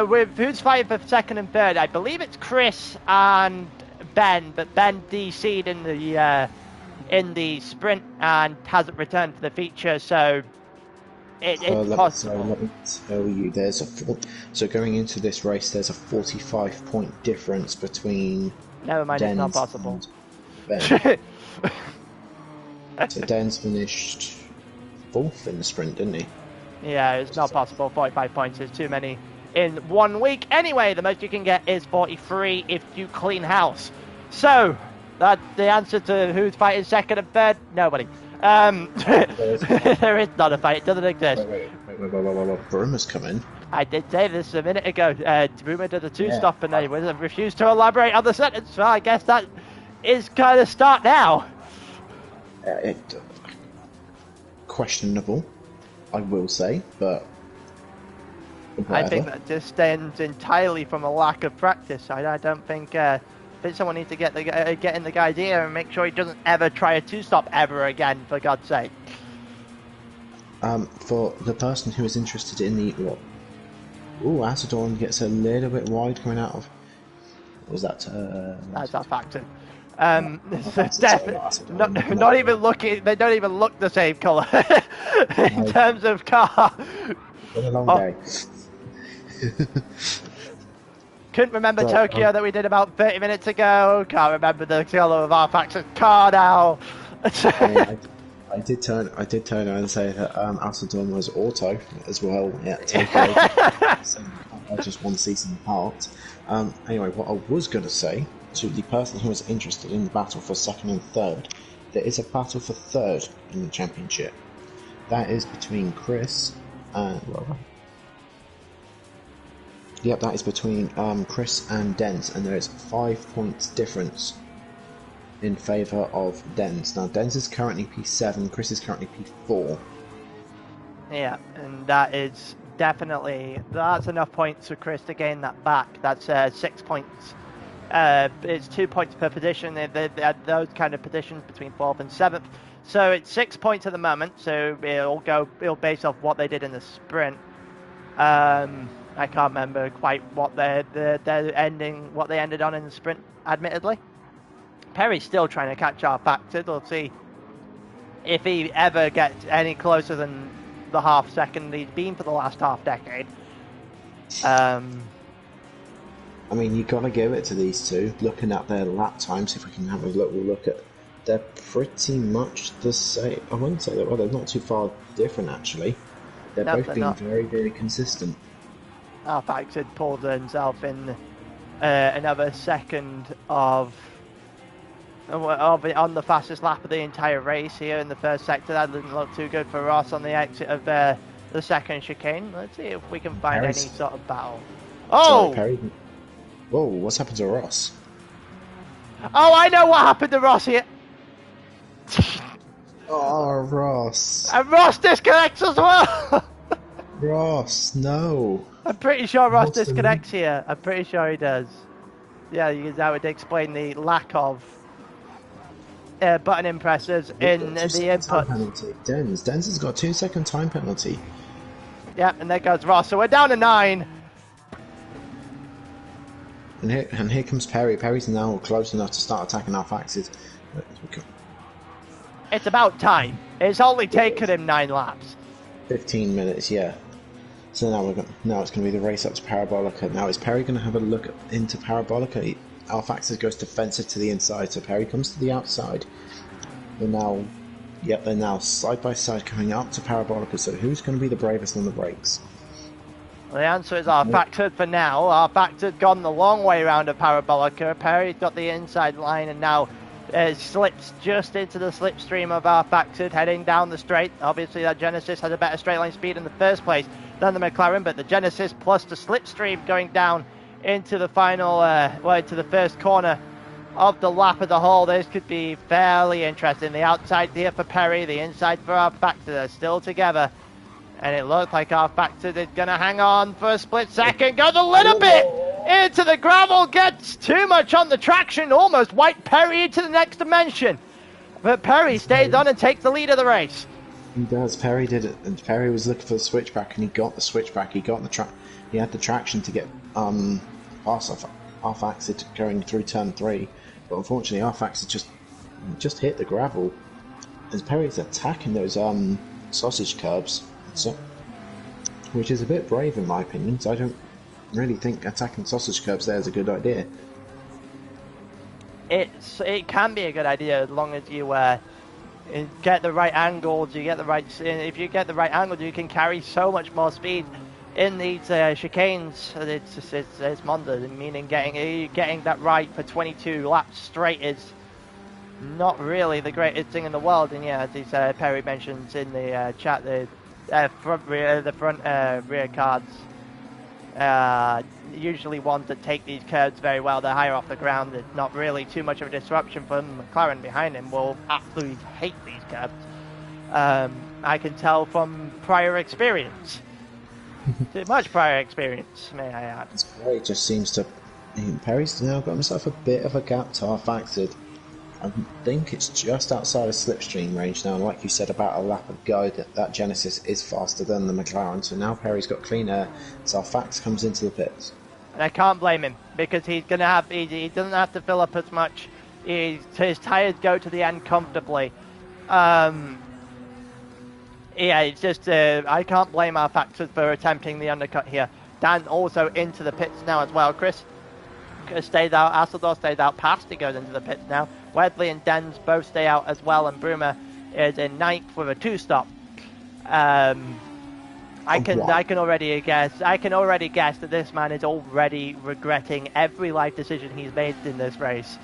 With who's fighting for second and third, I believe it's Chris and Ben, but Ben DC'd in the sprint and hasn't returned to the feature, so It's
Let
possible.
me tell you, so going into this race, there's a 45-point difference between
Never mind, it's not
Dens
possible.
and Ben. So Dens finished fourth in the sprint, didn't he?
Yeah, it's not possible. 45 points is too many in 1 week. Anyway, the most you can get is 43 if you clean house. So, that's the answer to who's fighting second and third. Nobody. There is not a fight. It doesn't exist.
Wait. Bruma's coming.
I did say this a minute ago. Rumor did a
Yeah.
two-stop and they refused to elaborate on the sentence. So I guess that is kind of start now.
Questionable, I will say, but whatever.
I think that just stems entirely from a lack of practice. I don't think. I think someone needs to get in the guy's ear and make sure he doesn't ever try a two-stop ever again. For God's sake.
For the person who is interested in the what? Ooh, Asadorn gets a little bit wide coming out of. What was that?
That's a factor. Not even looking. They don't even look the same colour in terms of car.
Been a long day.
Couldn't remember Tokyo that we did about 30 minutes ago. Can't remember the colour of our faction car now.
I did turn around and say that Asadorn was auto as well. Yeah, Tokyo. So I just one season apart. Anyway, what I was going to say to the person who was interested in the battle for second and third, there is a battle for third in the championship. That is between Chris and that is between Chris and Dens, and there is 5 points difference in favour of Dens. Now Dens is currently P7, Chris is currently P4.
Yeah, and that is definitely, that's enough points for Chris to gain that back. That's 6 points. It's 2 points per position. They're those kind of positions between 4th and 7th. So it's 6 points at the moment. So it'll base off what they did in the sprint. I can't remember quite what they ended on in the sprint, admittedly. Perry's still trying to catch our factor. We'll see if he ever gets any closer than the half second he's been for the last half decade.
I mean, you got to give it to these two. Looking at their lap times, if we can have a look, we'll look at. They're pretty much the same. I wouldn't say that. Well, they're not too far different actually. They're both being very, very consistent.
Our factor pulled himself in another second on the fastest lap of the entire race here in the first sector. That didn't look too good for Ross on the exit of the second chicane. Let's see if we can find any sort of battle. Oh!
Sorry, Perry. Whoa, what's happened to Ross?
Oh, I know what happened to Ross here.
Oh, Ross.
And Ross disconnects as well.
Ross, no.
I'm pretty sure Ross disconnects here. I'm pretty sure he does. Yeah, that would explain the lack of button impressors in the inputs.
Dens has got 2 second time penalty.
Yeah, and there goes Ross. So we're down to 9.
And here comes Perry. Perry's now close enough to start attacking our faxes.
It's about time. It's only taken him 9 laps.
15 minutes, yeah. So now it's going to be the race up to Parabolica. Now is Perry going to have a look into Parabolica? Alfaxes goes defensive to the inside, so Perry comes to the outside. They're now side by side coming up to Parabolica. So who's going to be the bravest on the brakes?
Well, the answer is our factor for now. Our factor's gone the long way around of Parabolica. Perry's got the inside line and now slips just into the slipstream of our factor, heading down the straight. Obviously, that Genesis has a better straight line speed in the first place than the McLaren, but the Genesis plus the slipstream going down into the final, into the first corner of the lap as a whole. This could be fairly interesting. The outside here for Perry, the inside for our factor. They're still together. And it looked like our factor is going to hang on for a split second. Goes a little bit into the gravel. Gets too much on the traction. Almost wiped Perry into the next dimension. But Perry stays on and takes the lead of the race.
He does. Perry did it. And Perry was looking for the switchback and he got the switchback. He got he had the traction to get past off exit going through turn 3. But unfortunately off exit just hit the gravel. As Perry's attacking those sausage curbs. So, which is a bit brave in my opinion, because I don't really think attacking sausage curbs there is a good idea.
It can be a good idea as long as you get the right angles. You get the right. If you get the right angles, you can carry so much more speed in these chicanes. It's Monza, meaning getting that right for 22 laps straight is not really the greatest thing in the world. And yeah, as Perry mentions in the chat, the front rear cards usually ones that take these curves very well. They're higher off the ground. There's not really too much of a disruption for them. McLaren behind him will absolutely hate these curves. I can tell from prior experience. Too much prior experience, may I add.
Perry just seems to... Perry's now got himself a bit of a gap to R-Factored. I think it's just outside of slipstream range now. Like you said about a lap ago, that Genesis is faster than the McLaren. So now Perry's got clean air. So Fax comes into the pits.
And I can't blame him because he's gonna have. He doesn't have to fill up as much. His tires go to the end comfortably. Yeah, it's just I can't blame our Faxers for attempting the undercut here. Dan also into the pits now as well. Chris stays out. Asseldorf stays out past. He goes into the pits now. Wedley and Dens both stay out as well, and Brumer is in ninth with a 2-stop. I can already guess that this man is already regretting every life decision he's made in this race.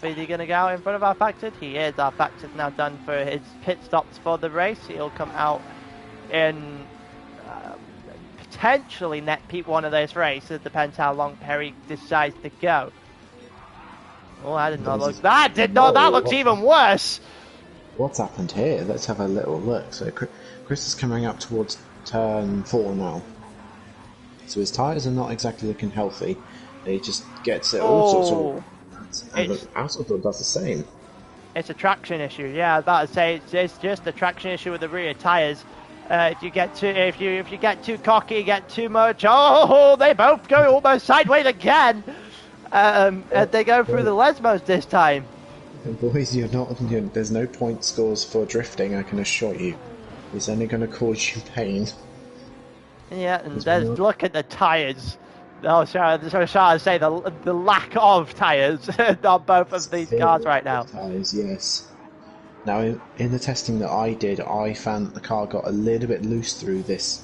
Is he going to go out in front of our Factored? He is. Our Factored's now done for his pit stops for the race. He'll come out in potentially net P1 of this race. It depends how long Perry decides to go. Oh, that did not look. That looks even worse.
What's happened here? Let's have a little look. So Chris is coming up towards turn 4 now. So his tyres are not exactly looking healthy. He just gets it all sorts of... And Asseldorf does the same.
It's a traction issue. Yeah, I was about to say it's just a traction issue with the rear tyres. If you get too cocky, get too much. Oh, they both go almost sideways again. They go through the Lesmos this time.
Boys, there's no point scores for drifting, I can assure you. It's only going to cause you pain.
Yeah, and look at the tyres. Oh, shall I say the lack of tyres on both of these cars right now.
Tyres, yes. Now, in the testing that I did, I found that the car got a little bit loose through this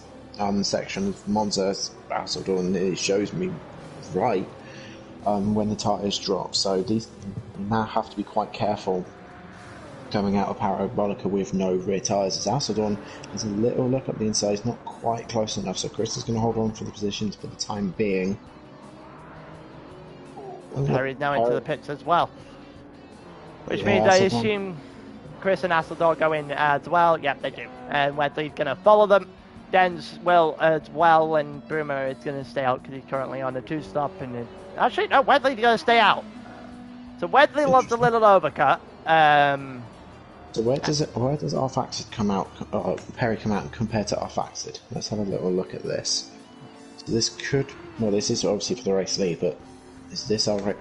section of Monza Asseldorf, and it shows me right when the tyres drop. So these now have to be quite careful coming out of Parabolica with no rear tyres. As Asseldorf has a little look up the inside, it's not quite close enough, so Chris is going to hold on for the positions for the time being.
Perry's now into the pits as well, which means I assume Chris and Asseldorf go in as well. Yep, they do. And Wedley's going to follow them. Dens will as well, and Brumer is going to stay out because he's currently on a 2-stop. And actually, no, Wedley's going to stay out. So Wedley loves a little overcut.
So where does R-Factored come out? Perry come out compared to R-Factored? Let's have a little look at this. So this is obviously for the race lead, but is this our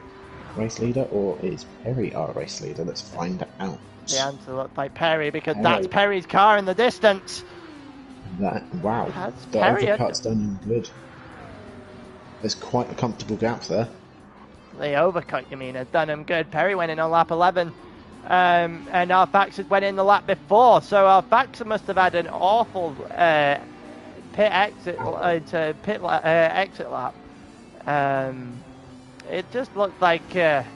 race leader or is Perry our race leader? Let's find out.
The answer looks like Perry because that's Perry's car in the distance.
Wow,
that's
the overcut's done good. There's quite a comfortable gap there.
The overcut, you mean, has done him good. Perry went in on lap 11. And our Faxer went in the lap before, so our Faxer must have had an awful exit lap. It just looked like it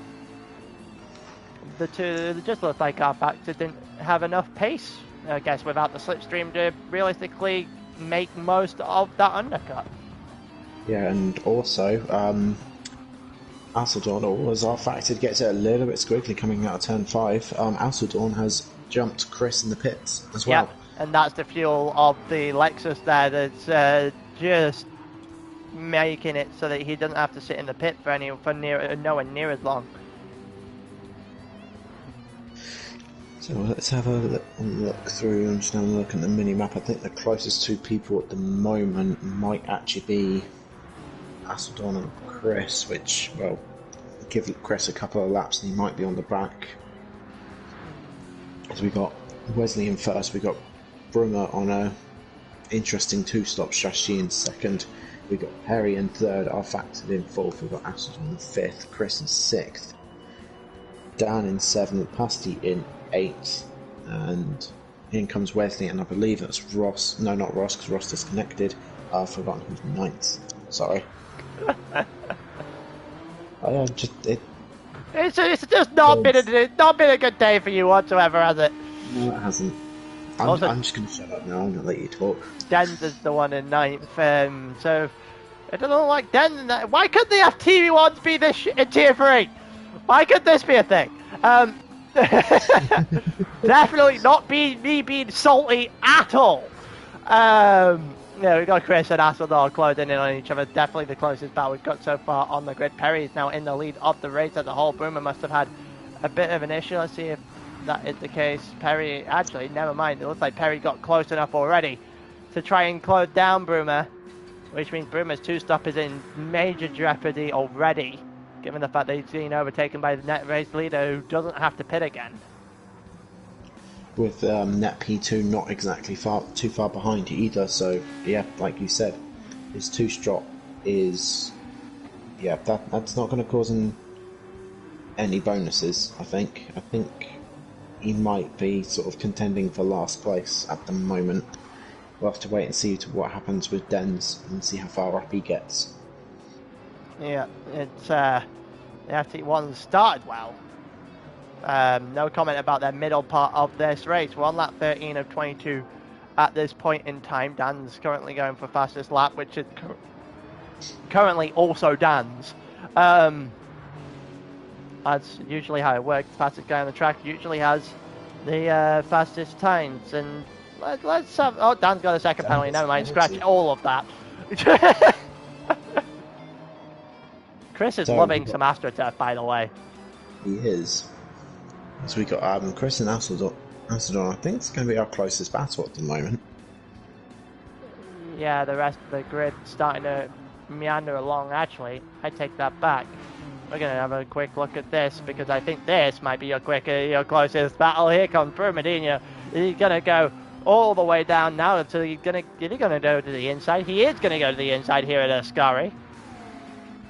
just looked like our Faxer didn't have enough pace, I guess, without the slipstream to realistically make most of that undercut.
Yeah, and also Asseldorf, as R-Factored gets it a little bit squiggly coming out of turn 5, Asseldorf has jumped Chris in the pits as well.
Yep, and that's the fuel of the Lexus there that's just making it so that he doesn't have to sit in the pit for nowhere near as long.
So let's have a look through. I'm just having a look at the mini-map. I think the closest two people at the moment might actually be Asseldorf and Chris, which, well, give Chris a couple of laps and he might be on the back. So we got Wesley in first. We got Brummer on a interesting two-stop strategy in second. We got Perry in third. I factored in fourth. We got Aston in fifth. Chris in sixth. Dan in seventh. Pasty in eighth. And in comes Wesley, and I believe that's Ross. No, not Ross, because Ross disconnected. I've forgotten who's ninth. Sorry.
It's just not been a good day for you whatsoever, has it?
No, it hasn't. I'm just going to shut up now. I'm going to let you talk.
Dens is the one in ninth, so it doesn't look like Den. Why couldn't they have TV1s be this in tier 3? Why could this be a thing? Definitely not me being salty at all. Yeah, we've got Chris and Asseldor closing in on each other. Definitely the closest battle we've got so far on the grid. Perry is now in the lead of the race as a whole. Boomer must have had a bit of an issue. Let's see if that is the case. Perry, actually, never mind. It looks like Perry got close enough already to try and close down Boomer, which means Boomer's two-stop is in major jeopardy already, given the fact that he's being overtaken by the net race leader who doesn't have to pit again.
With net P2 not exactly too far behind either, so yeah, like you said, his two-stop is, yeah, that's not going to cause him any bonuses. I think he might be sort of contending for last place at the moment. We'll have to wait and see what happens with Dens and see how far up he gets.
Yeah, it's the FT1 started well. No comment about their middle part of this race. We're on lap 13 of 22 at this point in time. Dan's currently going for fastest lap, which is currently also Dan's. That's usually how it works. Fastest guy on the track usually has the fastest times. And let's have... Oh, Dan's got a second penalty. Never mind. Scratch all of that. Chris is loving some AstroTurf, by the way.
He is. So we got Chris and Asseldor. I think it's going to be our closest battle at the moment.
Yeah, the rest of the grid starting to meander along. Actually, I take that back. We're going to have a quick look at this because I think this might be your closest battle. Here comes Brumadinho. He's going to go all the way down now. So is he going to go to the inside? He is going to go to the inside here at Ascari.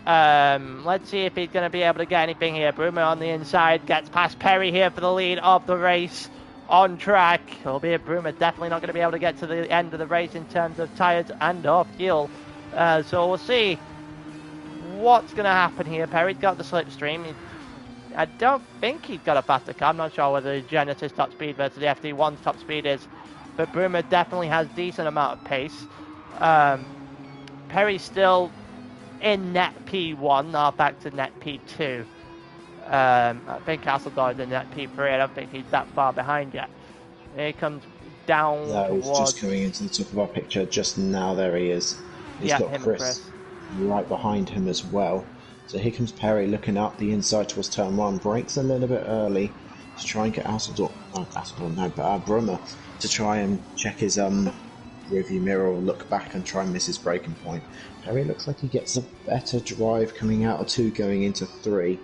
Let's see if he's going to be able to get anything here. Brumer on the inside gets past Perry here for the lead of the race on track. Albeit Brumer definitely not going to be able to get to the end of the race in terms of tyres and or fuel. So we'll see what's going to happen here. Perry's got the slipstream. I don't think he's got a faster car. I'm not sure whether the Genesis top speed versus the FD1's top speed is. But Brumer definitely has decent amount of pace. Perry's still in net P1, now back to net P2. I think Castledor is in net P3. I don't think he's that far behind yet. Here he comes down towards...
he's just coming into the top of our picture just now. There he is. He's got Chris right behind him as well. So here comes Perry looking up the inside towards turn 1. Brakes a little bit early to try and get Brummer to try and check his rearview mirror or look back and try and miss his braking point. Perry looks like he gets a better drive coming out of 2 going into 3.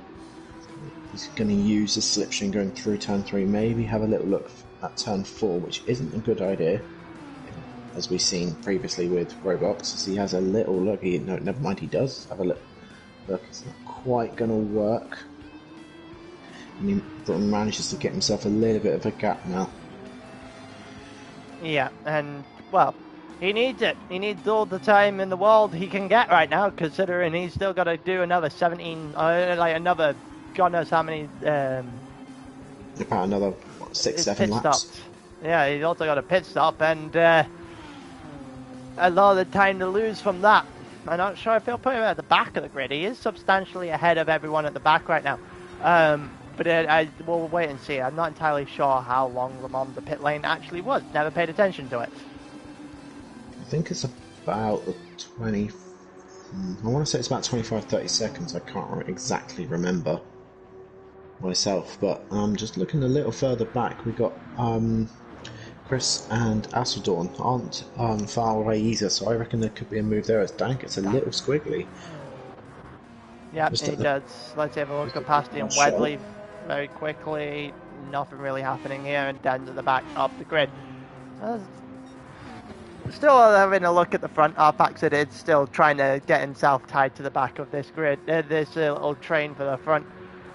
He's going to use the slipstream going through turn 3, maybe have a little look at turn 4, which isn't a good idea, as we've seen previously with Roblox. So he has a little look. No, never mind, he does have a look. It's not quite going to work. I mean, Britton manages to get himself a little bit of a gap now.
Yeah, and, well, he needs it. He needs all the time in the world he can get right now, considering he's still got to do another 17, another, God knows how many...
About another, 6-7 laps?
Stops. Yeah, he's also got a pit stop, and a lot of the time to lose from that. I'm not sure if he'll put him at the back of the grid. He is substantially ahead of everyone at the back right now. But we'll wait and see. I'm not entirely sure how long Lamont the pit lane actually was. Never paid attention to it.
I think it's about 20... I want to say it's about 25-30 seconds. I can't exactly remember myself. But just looking a little further back, we got Chris and Asseldorn aren't far away either. So I reckon there could be a move there as Dan gets a little squiggly.
Yeah, he does. Let's have a look at Pasty and Wedley very quickly. nothing really happening here, and Dan's at the back of the grid. Still having a look at the front. Arfaxid is still trying to get himself tied to the back of this grid, this little train for the front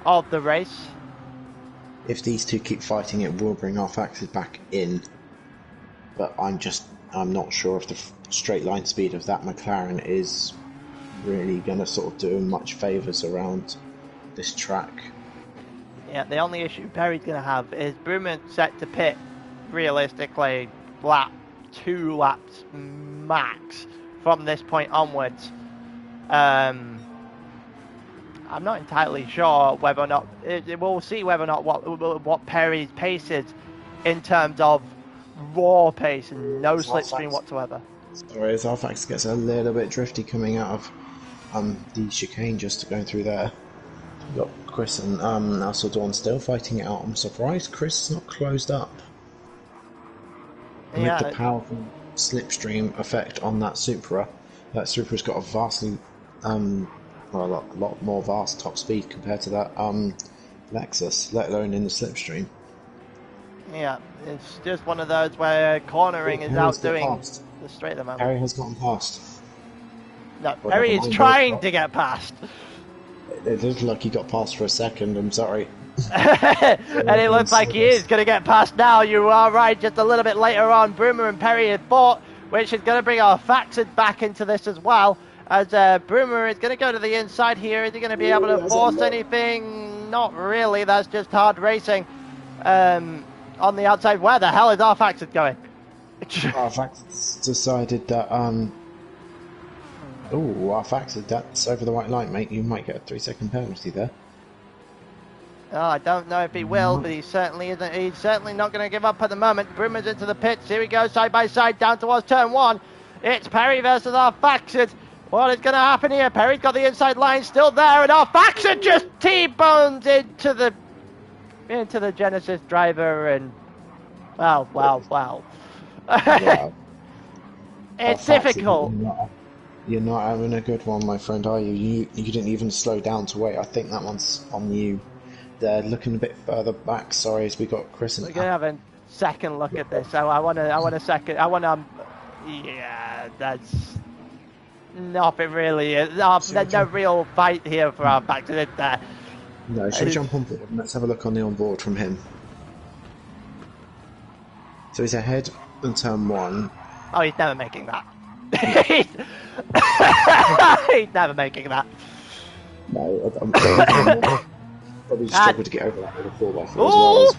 of the race.
If these two keep fighting, it will bring Arfaxid back in. But I'm not sure if the straight line speed of that McLaren is really going to sort of do him much favours around this track.
Yeah, the only issue Perry's going to have is Brumman set to pit realistically 2 laps max from this point onwards. I'm not entirely sure whether or not we'll see whether or not what Perry's pace is in terms of raw pace and no slipstream whatsoever.
Sorry, as Arfax gets a little bit drifty coming out of the chicane just going through there. We've got Chris and Dawn still fighting it out. I'm surprised Chris is not closed up.
Yeah.
With the powerful slipstream effect on that Supra, that Supra's got a vastly, a lot more vast top speed compared to that Lexus, let alone in the slipstream.
Yeah, it's just one of those where cornering is outdoing the straight at the moment.
Perry has gotten past.
No, Perry is trying to get past.
It looked like he got past for a second, I'm sorry.
And it looks like he is going to get past now. You are right, just a little bit later on. Brummer and Perry had fought, which is going to bring our Faxon back into this as well. As Brummer is going to go to the inside here. Is he going to be able to force anything? Not really, that's just hard racing. On the outside, where the hell is our Faxon going?
Our Faxon's decided that, our Faxon, that's over the white line, mate. You might get a 3-second penalty there.
Oh, I don't know if he will, but he certainly isn't. He's certainly not going to give up at the moment. Brummer's into the pits. Here we go, side by side, down towards turn 1. It's Perry versus our Faxon. What is going to happen here? Perry's got the inside line still there, and our Faxon just T-bones into the Genesis driver, and wow.
Yeah.
It's difficult.
You're not having a good one, my friend, are you? You didn't even slow down to wait. I think that one's on you. They're looking a bit further back. Sorry, as we got Chris and.
We're gonna have a second look at this. I want a second. Yeah, that's nothing really. There's no real fight here for our Faxon, is there?
No, should we jump on board? Let's have a look on the onboard from him. So he's ahead in turn 1.
Oh, he's never making that. He's never making that.
No, I'm probably struggled to get over that with a 4x4 as well.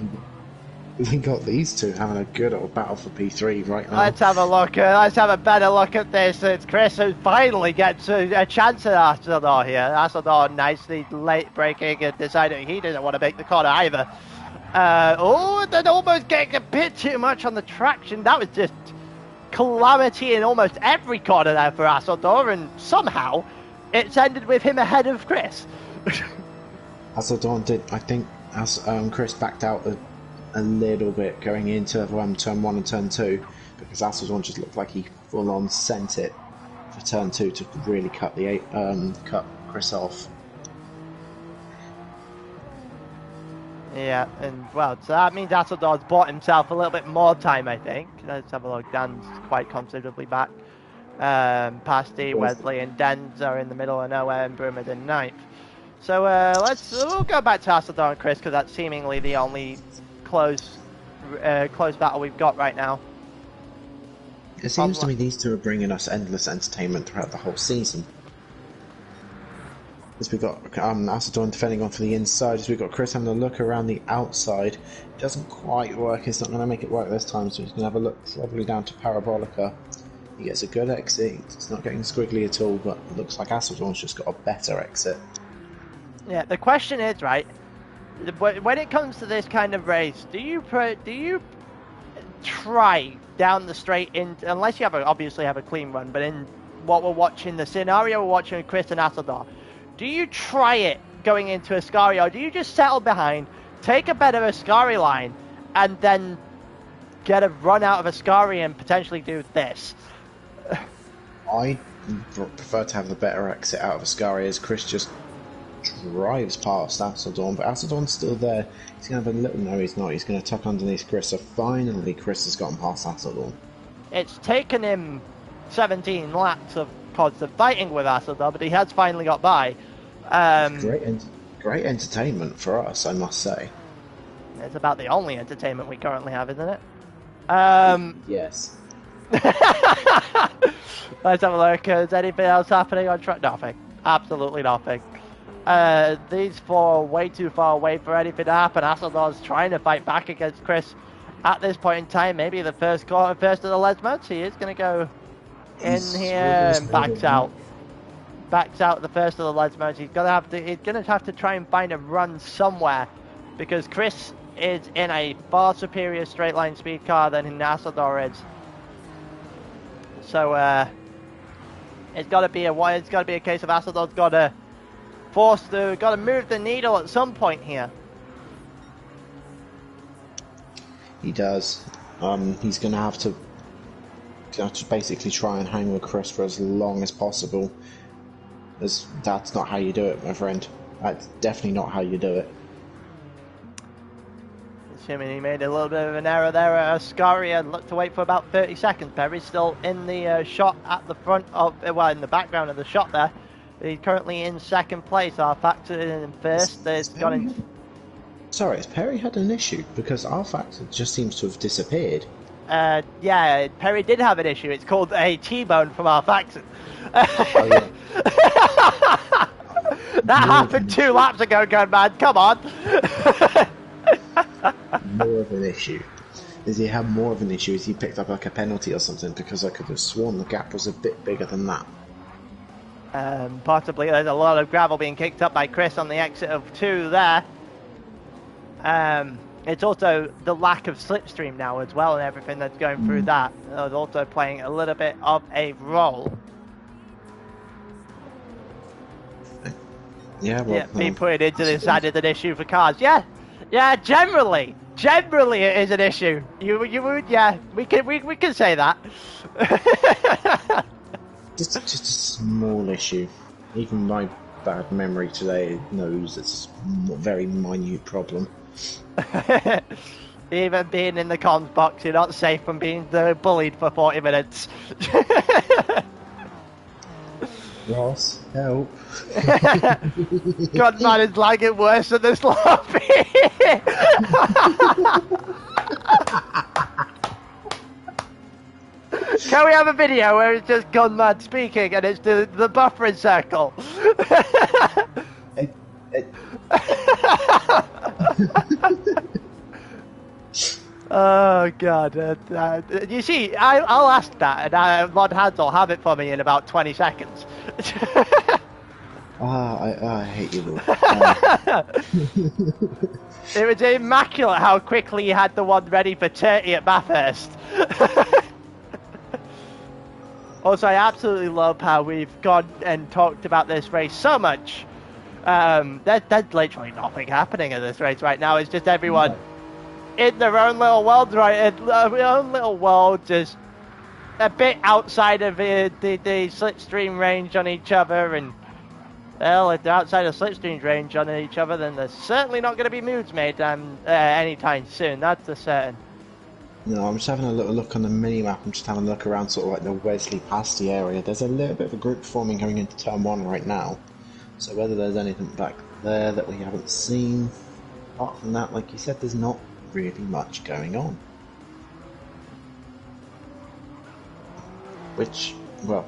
We've got these two having a good old battle for P3 right now.
Let's have a look. Let's have a better look at this. It's Chris who finally gets a chance at Astrodor here. Astrodor nicely late braking and decided he didn't want to make the corner either. Then almost getting a bit too much on the traction. That was just calamity in almost every corner there for Astrodor, and somehow it's ended with him ahead of Chris.
Astrodor did, I think, as Chris backed out a little bit going into turn 1 and turn 2, because Astrodor just looked like he full on sent it for turn 2 to really cut Chris off.
Yeah, and well, so that means Astrodor's bought himself a little bit more time, I think. Let's have a look. Dan's quite considerably back. Pasty, Wesley, and Dan's are in the middle of nowhere, and Brummer's in 9th. So we'll go back to Astrodor and Chris, because that's seemingly the only close battle we've got right now.
It seems to me these two are bringing us endless entertainment throughout the whole season. As we've got Astrodor defending on for the inside, as we've got Chris having a look around the outside. It doesn't quite work, it's not going to make it work this time, so he's going to have a look probably down to Parabolica. He gets a good exit, it's not getting squiggly at all, but it looks like Astrodor's just got a better exit.
Yeah, the question is, right, when it comes to this kind of race, do you try down the straight unless you obviously have a clean run, but in what we're watching, the scenario we're watching with Chris and Astrodor, do you try it going into Ascari, or do you just settle behind, take a better Ascari line, and then get a run out of Ascari and potentially do this?
I prefer to have the better exit out of Ascari, as Chris just drives past Assadorn, but Assadorn's still there. He's going to have a little... No, he's not. He's going to tuck underneath Chris. So finally, Chris has gotten past Assadorn.
It's taken him 17 laps of constant fighting with Assadorn, but he has finally got by.
Great entertainment for us, I must say.
It's about the only entertainment we currently have, isn't it?
Yes.
Let's have a look. Is anything else happening on track? Nothing. Absolutely nothing. These four are way too far away for anything to happen. Assador's trying to fight back against Chris at this point in time. Maybe the first of the Les modes. He is going to go in here and backs out. Backs out the first of the Les modes. He's gonna have to try and find a run somewhere, because Chris is in a far superior straight line speed car than Assador is. So it's got to be a case of Assador's got to move the needle at some point here.
He does. He's going to have to basically try and hang with Chris for as long as possible. That's not how you do it, my friend. That's definitely not how you do it.
Assuming he made a little bit of an error there. Ascaria looked to wait for about 30 seconds. Perry's still in the shot at the front of, well, in the background of the shot there. He's currently in second place. Our factor in first.
Sorry, has Perry had an issue? Because our factor just seems to have disappeared.
Yeah, Perry did have an issue. It's called a T-bone from our factor.
Oh, yeah.
That happened 2 laps ago, good man. Come on.
More of an issue. Does he have more of an issue? Has he picked up like a penalty or something? Because I could have sworn the gap was a bit bigger than that.
Possibly. There's a lot of gravel being kicked up by Chris on the exit of 2 there. It's also the lack of slipstream now as well, and everything that's going through that is also playing a little bit of a role.
Yeah, well,
being put into this added an issue for cars. Yeah, generally it is an issue. You would, yeah, we can say that.
just a small issue. Even my bad memory today knows it's a very minute problem.
Even being in the comms box, you're not safe from being bullied for 40 minutes.
Ross, help.
God, man, it's lagging worse than this lobby. Can we have a video where it's just Gunman speaking and it's the buffering circle? Oh God! You see, I'll ask that, and Mod Hands will have it for me in about 20 seconds.
I hate you, Lord.
It was immaculate how quickly he had the one ready for 30 at Bathurst. Also, I absolutely love how we've gone and talked about this race so much. There's literally nothing happening in this race right now. It's just everyone in their own little world, right? In their own little world, just a bit outside of the slipstream range on each other. And, well, if they're outside of slipstream range on each other, then there's certainly not going to be moves made anytime soon. That's for certain.
No, I'm just having a little look on the mini-map. I'm just having a look around sort of like the Wesley Pasty area. There's a little bit of a group forming going into turn 1 right now. So whether there's anything back there that we haven't seen, apart from that, like you said, there's not really much going on. Which, well,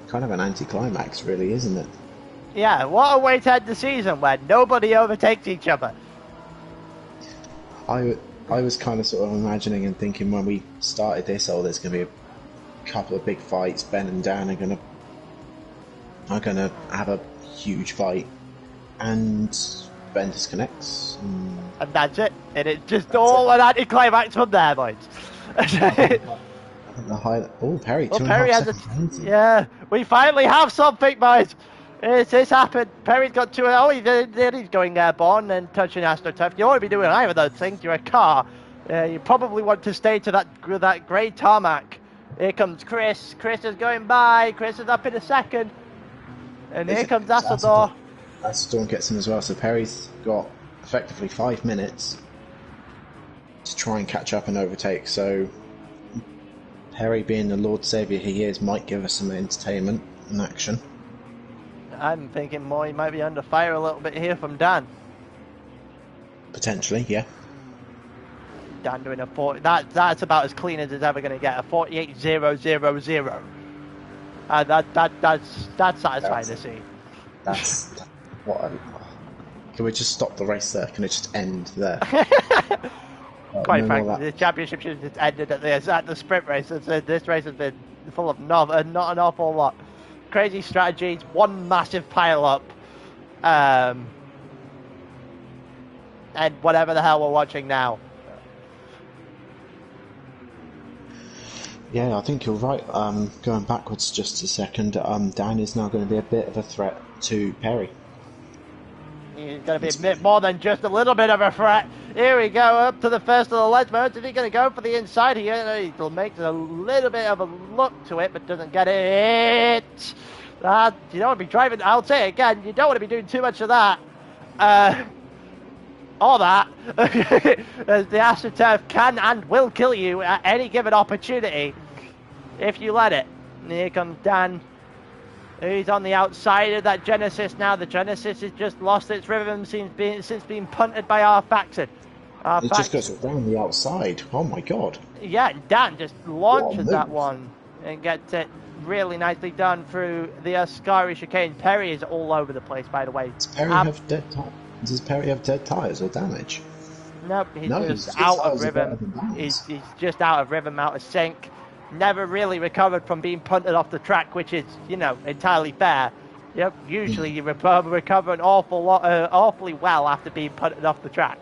kind of an anticlimax really, isn't it?
Yeah, what a way to end the season where nobody overtakes each other.
I was kind of sort of imagining and thinking when we started this, there's going to be a couple of big fights. Ben and Dan are going to have a huge fight, and Ben disconnects.
And that's it. And it's just all an anticlimax from there, boys.
Oh, Perry!
Well, Perry has yeah, we finally have something, boys. It's happened. Perry's got 2. Oh, he's going airborne and touching AstroTurf. You don't want to be doing either of those things. You're a car. You probably want to stay to that grey tarmac. Here comes Chris. Chris is going by. Chris is up in a second. And here comes Assador.
as Storm gets in as well. So Perry's got effectively 5 minutes to try and catch up and overtake. So Perry, being the Lord Saviour he is, might give us some entertainment and action.
I'm thinking more he might be under fire a little bit here from Dan.
Potentially, yeah.
Dan doing a 40. That's about as clean as it's ever going to get. A 48.000. That's satisfying to see.
That's what. Can we just stop the race there? Can it just end there?
Quite frankly, the championship should have just ended at the sprint race. This race has been full of not an awful lot. Crazy strategies, one massive pile up, and whatever the hell we're watching now.
Yeah, I think you're right. Going backwards just a second, Dan is now going to be a bit of a threat to Perry.
He's going to be a bit more than just a little bit of a threat. Here we go, up to the first of the ledge modes. Is he going to go for the inside here? He'll make a little bit of a look to it, but doesn't get it. You don't want to be driving, I'll say it again, you don't want to be doing too much of that. Or that. As the AstroTurf can and will kill you at any given opportunity if you let it. And here comes Dan. He's on the outside of that Genesis now. The Genesis has just lost its rhythm since being punted by our faction.
It just goes around the outside. Oh my god.
Yeah, Dan just launches that one and gets it really nicely done through the Ascari chicane. Perry is all over the place, by the way.
Does Perry have dead tyres or damage?
Nope, he's just out of rhythm. He's just out of rhythm, out of sync. Never really recovered from being punted off the track, which is, entirely fair. Yep, usually you recover an awfully well after being punted off the track.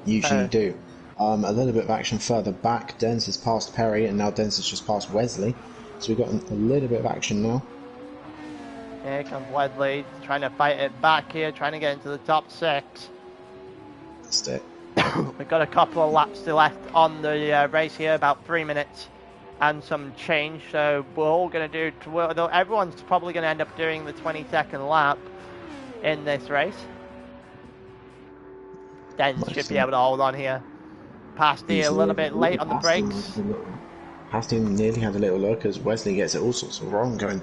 Usually do. A little bit of action further back. Dens has passed Perry, and now Dens has just passed Wesley. So we've got a little bit of action now.
Here comes Wesley, trying to fight it back here, trying to get into the top 6.
That's it.
We've got a couple of laps still left on the race here, about 3 minutes and some change. So we're all going to do, everyone's probably going to end up doing the 22nd lap in this race. Dens should be able to hold on here. Pasty a little bit late on the brakes.
Pasty nearly had a little look as Wesley gets it all sorts of wrong going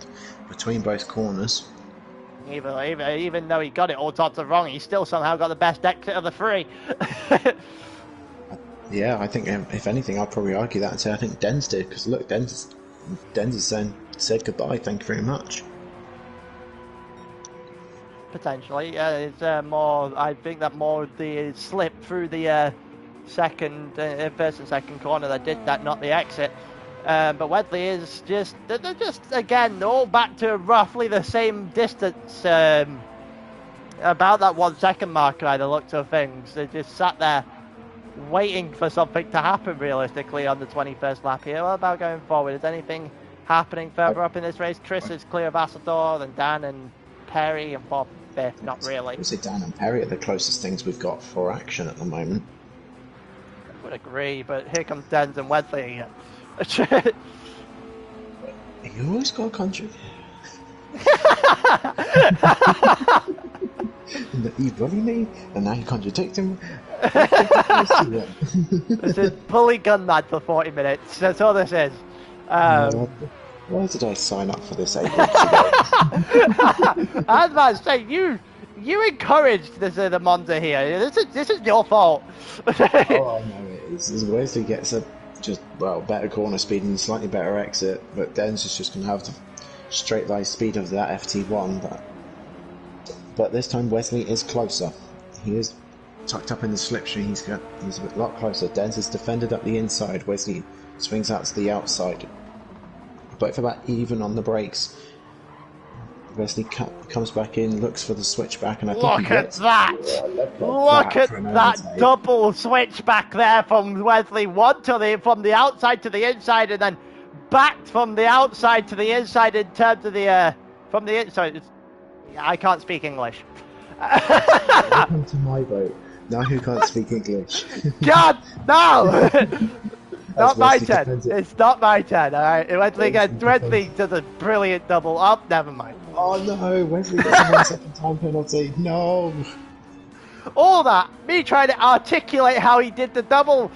between both corners.
Even though he got it all sorts of wrong, he still somehow got the best exit of the 3.
Yeah, I think if anything, I'd probably argue that and say I think Dens did, because look, Dens is said goodbye, thank you very much.
Potentially, it's more. I think that more the slip through the first and second corner that did that, not the exit. But Wesley is they're just again all back to roughly the same distance, about that 1 second mark by the looks of things. They just sat there waiting for something to happen realistically on the 21st lap here. What about going forward? Is anything happening further up in this race? Chris is clear of Asador, and Dan and Perry and 4th, 5th, not really.
I would say Dan and Perry are the closest things we've got for action at the moment.
I would agree, but here comes Dens and Wesley.
You always got a country. You bully me, and now you contradict him.
This is bully gun mad for 40 minutes. That's all this is.
Why did I sign up for this 8 weeks ago?
I was about to say, you encouraged the Monza here. This is your fault.
Oh, no, it is. Wesley gets a better corner speed and slightly better exit, but Dens is just going to have the straight line speed of that FT1. But this time Wesley is closer. He is tucked up in the slipstream. He's a lot closer. Dens is defended up the inside. Wesley swings out to the outside. Both about even on the brakes. Wesley comes back in, looks for the switchback, and I think
look at that! Look at that double switchback there from Wesley. One from the outside to the inside, and then back from the outside to the inside in terms of from the inside. I can't speak English.
Welcome to my boat. Now who can't speak English?
God, no! Not my turn. It's not my turn, alright? Wesley does a brilliant double up. Never mind.
Oh no, Wesley gets a 1 second time penalty. No.
All that, me trying to articulate how he did the double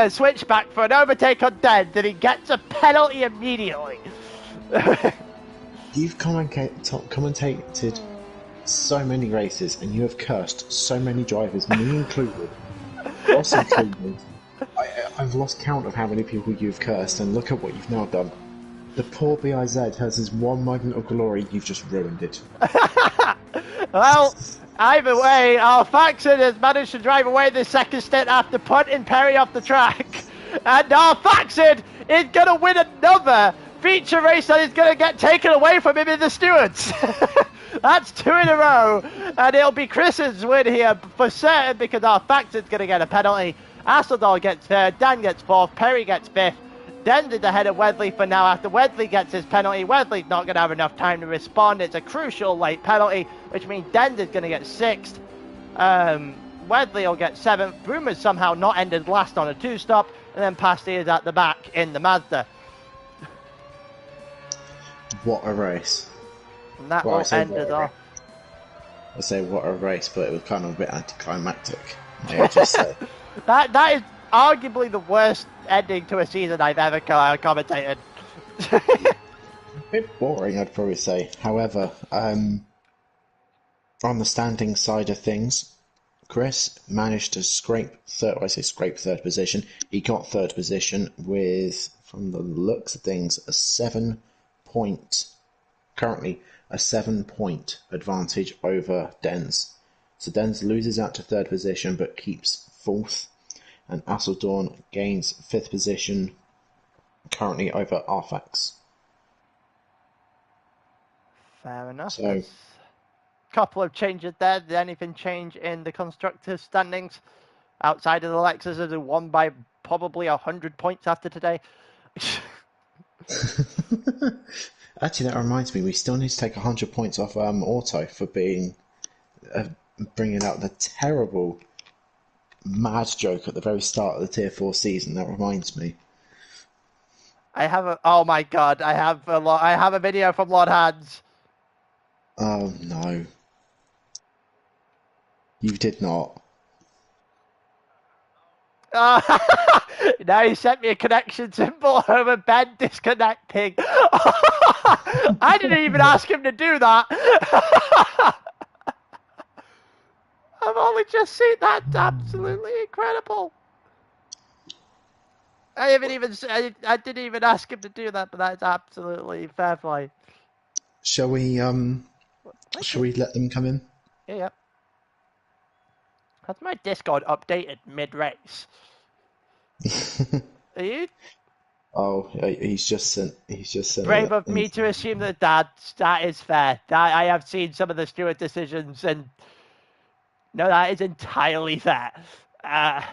switchback for an overtake on Den, that he gets a penalty immediately.
You've commentated so many races and you have cursed so many drivers, me included, Ross included. I've lost count of how many people you've cursed, and look at what you've now done. The poor BIZ has his one moment of glory, you've just ruined it.
Well, either way, our Faxon has managed to drive away the second stint after punting Perry off the track. And our Faxon is going to win another feature race that is going to get taken away from him in the stewards. That's 2 in a row. And it'll be Chris's win here for certain, because our Faxon's going to get a penalty. Asseldal gets 3rd, Dan gets 4th, Perry gets 5th. Dended ahead of Wedley for now. After Wedley gets his penalty, Wedley's not going to have enough time to respond. It's a crucial late penalty, which means Dender's going to get 6th. Wedley will get 7th. Broomer's somehow not ended last on a 2-stop, and then Pasty is at the back in the Mazda.
What a race.
And that will end it off.
I say what a race, but it was kind of a bit anticlimactic, may I just say.
That is arguably the worst ending to a season I've ever commentated.
A bit boring, I'd probably say. However, on the standing side of things, Chris managed to scrape third position. He got 3rd position with, from the looks of things, currently a 7-point advantage over Dens. So Dens loses out to 3rd position but keeps 4th. And Asseldorn gains 5th position, currently over Arfax.
Fair enough.
So,
a couple of changes there. Did anything change in the constructors' standings outside of the Lexus, who won by probably 100 points after today?
Actually, that reminds me, we still need to take 100 points off Auto for being bringing out the terrible mad joke at the very start of the Tier 4 season. That reminds me.
Oh my god, I have a video from Lord Hands.
Oh no. You did not.
Now he sent me a connection symbol over Ben disconnecting. I didn't even ask him to do that. I've only just seen that. Absolutely incredible. I didn't even ask him to do that, but that's absolutely fair play.
Shall we let them come in?
Yeah. Has my Discord updated mid-race? Are you?
Oh, he's just sent.
Brave of me to assume that is fair. I have seen some of the steward decisions, and no, that is entirely fair. I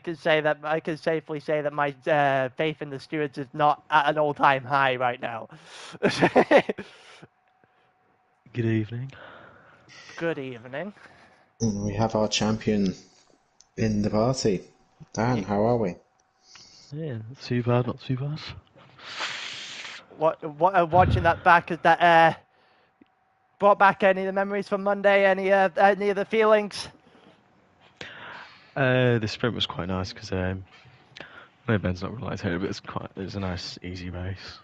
can safely say that my faith in the stewards is not at an all-time high right now.
Good evening.
Good evening.
And we have our champion in the party. Dan, how are we?
Yeah, not too bad, not too bad.
Watching that back, has that brought back any of the memories from Monday? Any of the feelings?
The sprint was quite nice because I know Ben's not really here, but it was a nice, easy race.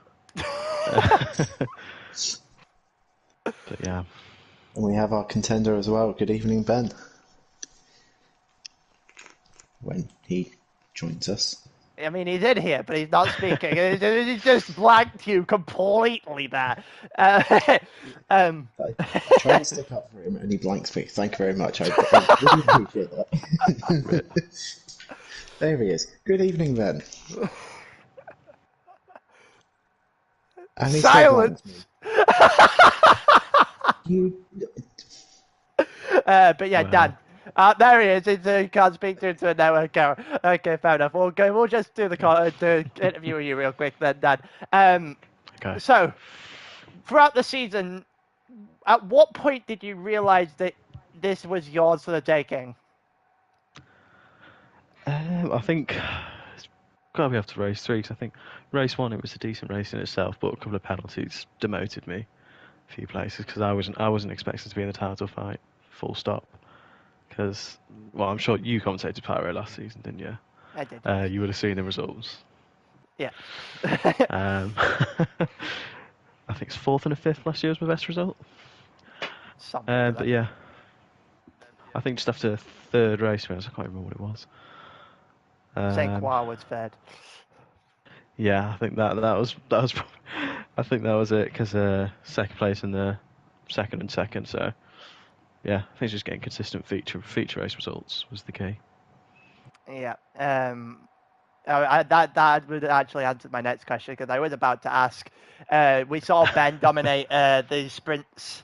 But yeah.
And we have our contender as well. Good evening, Ben. When he joins us.
I mean, he's in here, but he's not speaking. He's just blanked you completely there.
I try to stick up for him and he blanks me. Thank you very much. I really appreciate that. There he is. Good evening, Ben. And he
Silence! But yeah, wow. Dan. There he is. He can't speak to a network camera. Okay, fair enough. We'll just do the interview with you real quick then, Dan.
Okay.
So, throughout the season, at what point did you realise that this was yours for the taking?
I think got to be after race 3 because I think race 1 it was a decent race in itself, but a couple of penalties demoted me a few places because I wasn't expecting to be in the title fight, full stop. Because, well, I'm sure you commentated Pyro last season, didn't you?
I did. Yes.
You would have seen the results.
Yeah.
I think it's 4th and a 5th last year was my best result.
Something like that.
But yeah, I think just after the 3rd race, I can't remember what it was.
Saint Croix was third.
Yeah, I think that was I think that was it because 2nd place in the 2nd and 2nd. So yeah, I think just getting consistent feature race results was the key.
Yeah. That would actually answer my next question because I was about to ask. We saw Ben dominate the sprints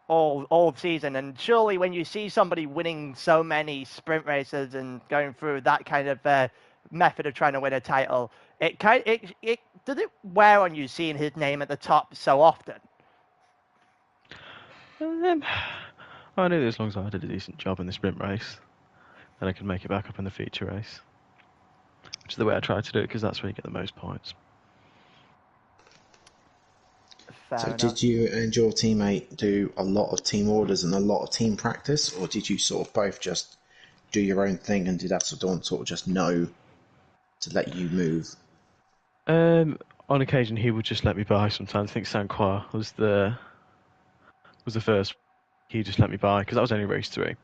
all season, and surely when you see somebody winning so many sprint races and going through that kind of method of trying to win a title, it does it wear on you seeing his name at the top so often?
I knew that as long as I did a decent job in the sprint race, then I could make it back up in the feature race. Which is the way I try to do it because that's where you get the most points.
Fair
So
enough.
did you and your teammate do a lot of team orders and a lot of team practice, or did you sort of both just do your own thing and did Asildorn sort of just know to let you move?
On occasion, he would just let me buy. Sometimes I think Saint Croix was the first. He just let me buy because that was only race 3,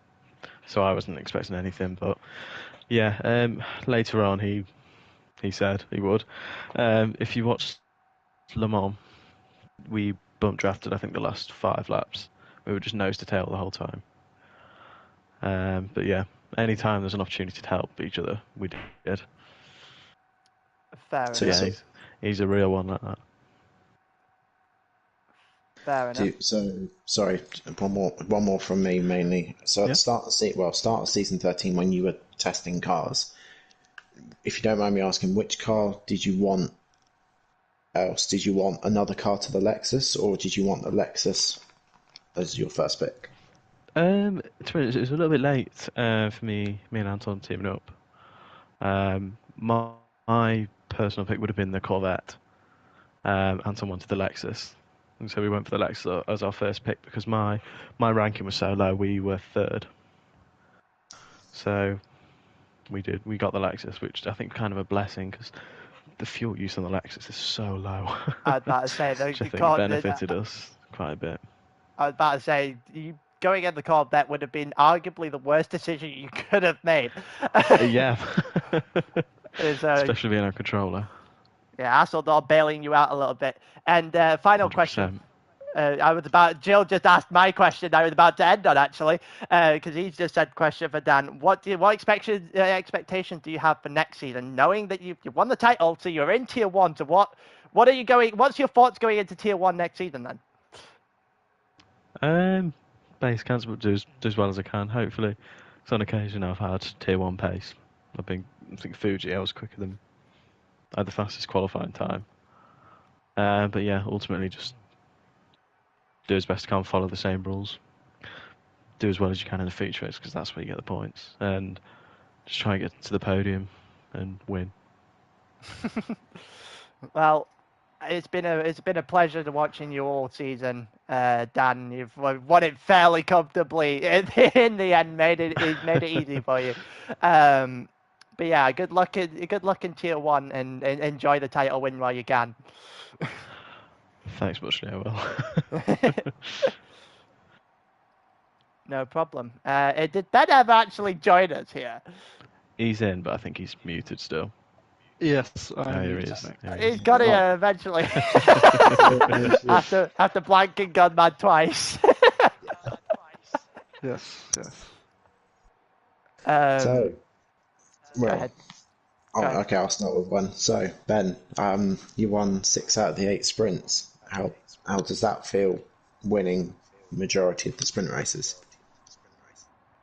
so I wasn't expecting anything. But yeah, later on, he said he would. If you watch Le Mans, we bump drafted I think the last 5 laps. We were just nose to tail the whole time. But yeah, anytime there's an opportunity to help each other, we did.
Fair
So,
enough.
Yeah, he's a real one like that.
Fair enough.
So sorry, one more from me mainly. So at
Yeah.
the start of season 13 when you were testing cars, if you don't mind me asking, which car did you want else? Did you want another car to the Lexus, or did you want the Lexus as your first pick?
To be honest, it was a little bit late for me and Anton teaming up. My personal pick would have been the Corvette. Anton wanted the Lexus, and so we went for the Lexus as our first pick because my ranking was so low. We were 3rd, so we got the Lexus, which I think kind of a blessing because the fuel use on the Lexus is so low.
I was about to say
which I think benefited us quite a bit.
I was about to say going in the Corvette would have been arguably the worst decision you could have made.
Yeah,
So,
especially being a controller.
yeah, Asseldor bailing you out a little bit. And final
100%.
question. Jill just asked my question I was about to end on actually, because he's just said question for Dan. What expectations do you have for next season, knowing that you won the title, so you're in Tier 1, so what's your thoughts going into Tier 1 next season then?
Base cancer, but do as well as I can, hopefully. So on occasion I've had Tier 1 pace. I think Fuji, I was quicker than, I had the fastest qualifying time. But yeah, ultimately just do as best I can, follow the same rules. Do as well as you can in the feature race, because that's where you get the points. And just try and get to the podium and win.
Well, it's been a pleasure to watching you all season, Dan. You've won it fairly comfortably in the end. Made it easy for you. But yeah, good luck in Tier 1 and enjoy the title win while you can.
Thanks much, yeah, well.
No problem. Did Ben ever actually join us here?
He's in, but I think he's muted still.
Yes, I
Here he
muted
is.
me.
He's got here eventually. after blanking Gunman twice.
Yes, yes.
So,
Go
well,
ahead. Go ahead.
okay, I'll start with one. So, Ben, you won 6 out of the 8 sprints. How does that feel, winning majority of the sprint races?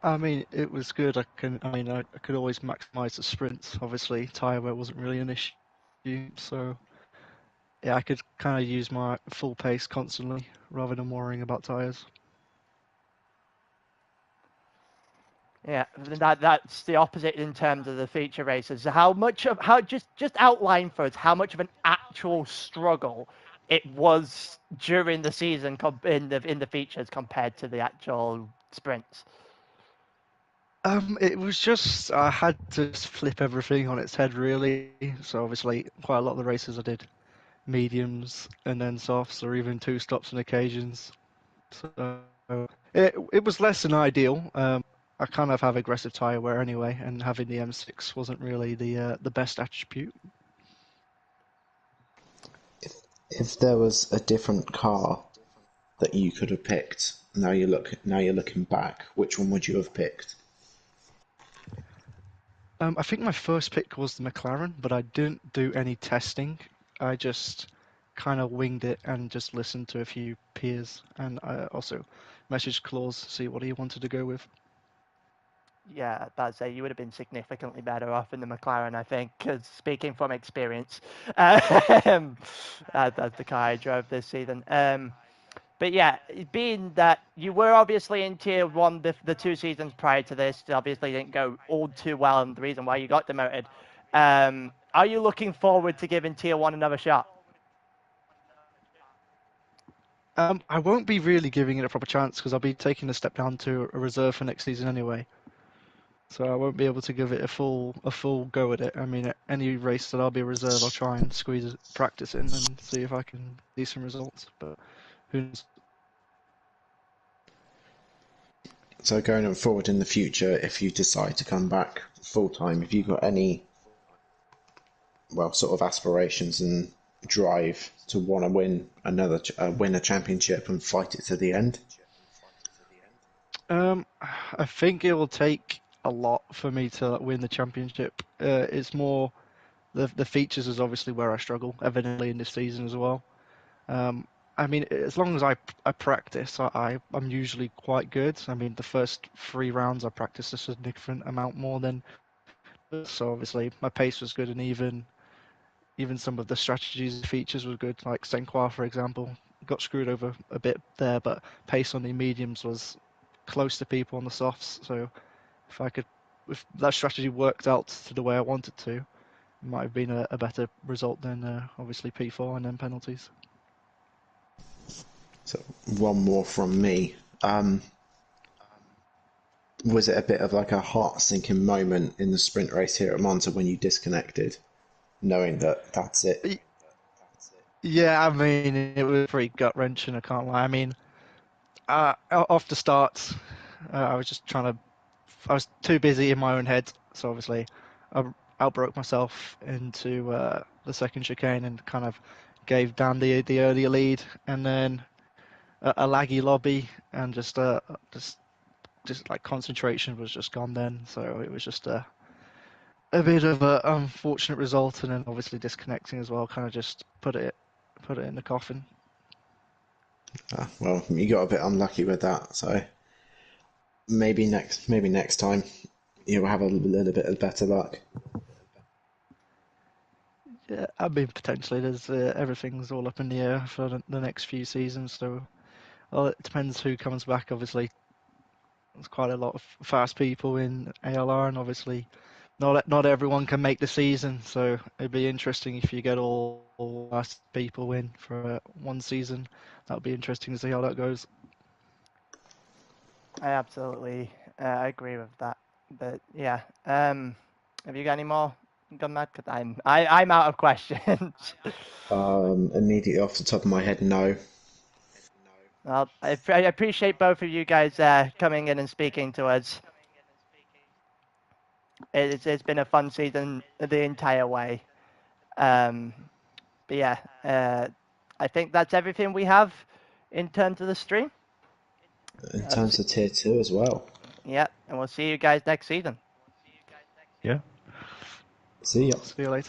I mean, it was good. I could always maximize the sprints. Obviously, tyre wear wasn't really an issue, so yeah, I could kind of use my full pace constantly rather than worrying about tyres.
Yeah, that's the opposite in terms of the feature races. Just outline for us how much of an actual struggle it was during the season in the features compared to the actual sprints.
It was just I had to just flip everything on its head really. So obviously, quite a lot of the races I did mediums and then softs, or even two stops on occasions. So it was less than ideal. I kind of have aggressive tyre wear anyway, and having the M6 wasn't really the best attribute.
If there was a different car that you could have picked, now you're looking back, which one would you have picked?
I think my first pick was the McLaren, but I didn't do any testing. I just kind of winged it and just listened to a few peers, and I also messaged Claus to see what he wanted to go with.
Yeah, I'd say you would have been significantly better off in the McLaren, I think, because speaking from experience, that's the car I drove this season. But yeah, being that you were obviously in Tier 1 the 2 seasons prior to this, obviously didn't go all too well, and the reason why you got demoted. Are you looking forward to giving Tier 1 another shot?
I won't be really giving it a proper chance because I'll be taking a step down to a reserve for next season anyway. So I won't be able to give it a full go at it. I mean, at any race that I'll be a reserve, I'll try and squeeze practice in and see if I can see some results. But who knows?
So going forward in the future, if you decide to come back full time, have you got any, well, sort of aspirations and drive to want to win a championship and fight it to the end?
I think it will take a lot for me to win the championship. It's more the features is obviously where I struggle, evidently in this season as well. Um, I mean, as long as I practice, I'm usually quite good. I mean, the first 3 rounds I practiced a significant amount more than, so obviously my pace was good, and even some of the strategies and features were good. Like Senqua, for example, got screwed over a bit there, but pace on the mediums was close to people on the softs. So if that strategy worked out to the way I wanted to, it might have been a better result than obviously P4 and then penalties.
So one more from me. Was it a bit of like a heart-sinking moment in the sprint race here at Monza when you disconnected, knowing that that's it?
Yeah, I mean, it was pretty gut-wrenching, I can't lie. I mean, off the start, I was just I was too busy in my own head, so obviously I outbroke myself into the second chicane and kind of gave Dan the earlier lead, and then a laggy lobby, and just like concentration was just gone then. So it was just a bit of an unfortunate result, and then obviously disconnecting as well, kind of just put it in the coffin.
Well, you got a bit unlucky with that, so maybe next time you'll have a little bit of better luck.
Yeah, I mean potentially there's everything's all up in the air for the next few seasons. So well, it depends who comes back. Obviously, there's quite a lot of fast people in ALR, and obviously not everyone can make the season. So it'd be interesting if you get all fast people in for one season. That would be interesting to see how that goes.
I absolutely agree with that. But yeah, have you got any more, Gunmad? Because I'm out of questions.
Immediately off the top of my head, no.
Well, I appreciate both of you guys coming in and speaking to us. It's been a fun season the entire way. Um, but yeah, I think that's everything we have in terms of the stream.
In terms of tier 2 as well.
Yeah, and we'll see you guys next season.
Yeah.
See ya.
See you later.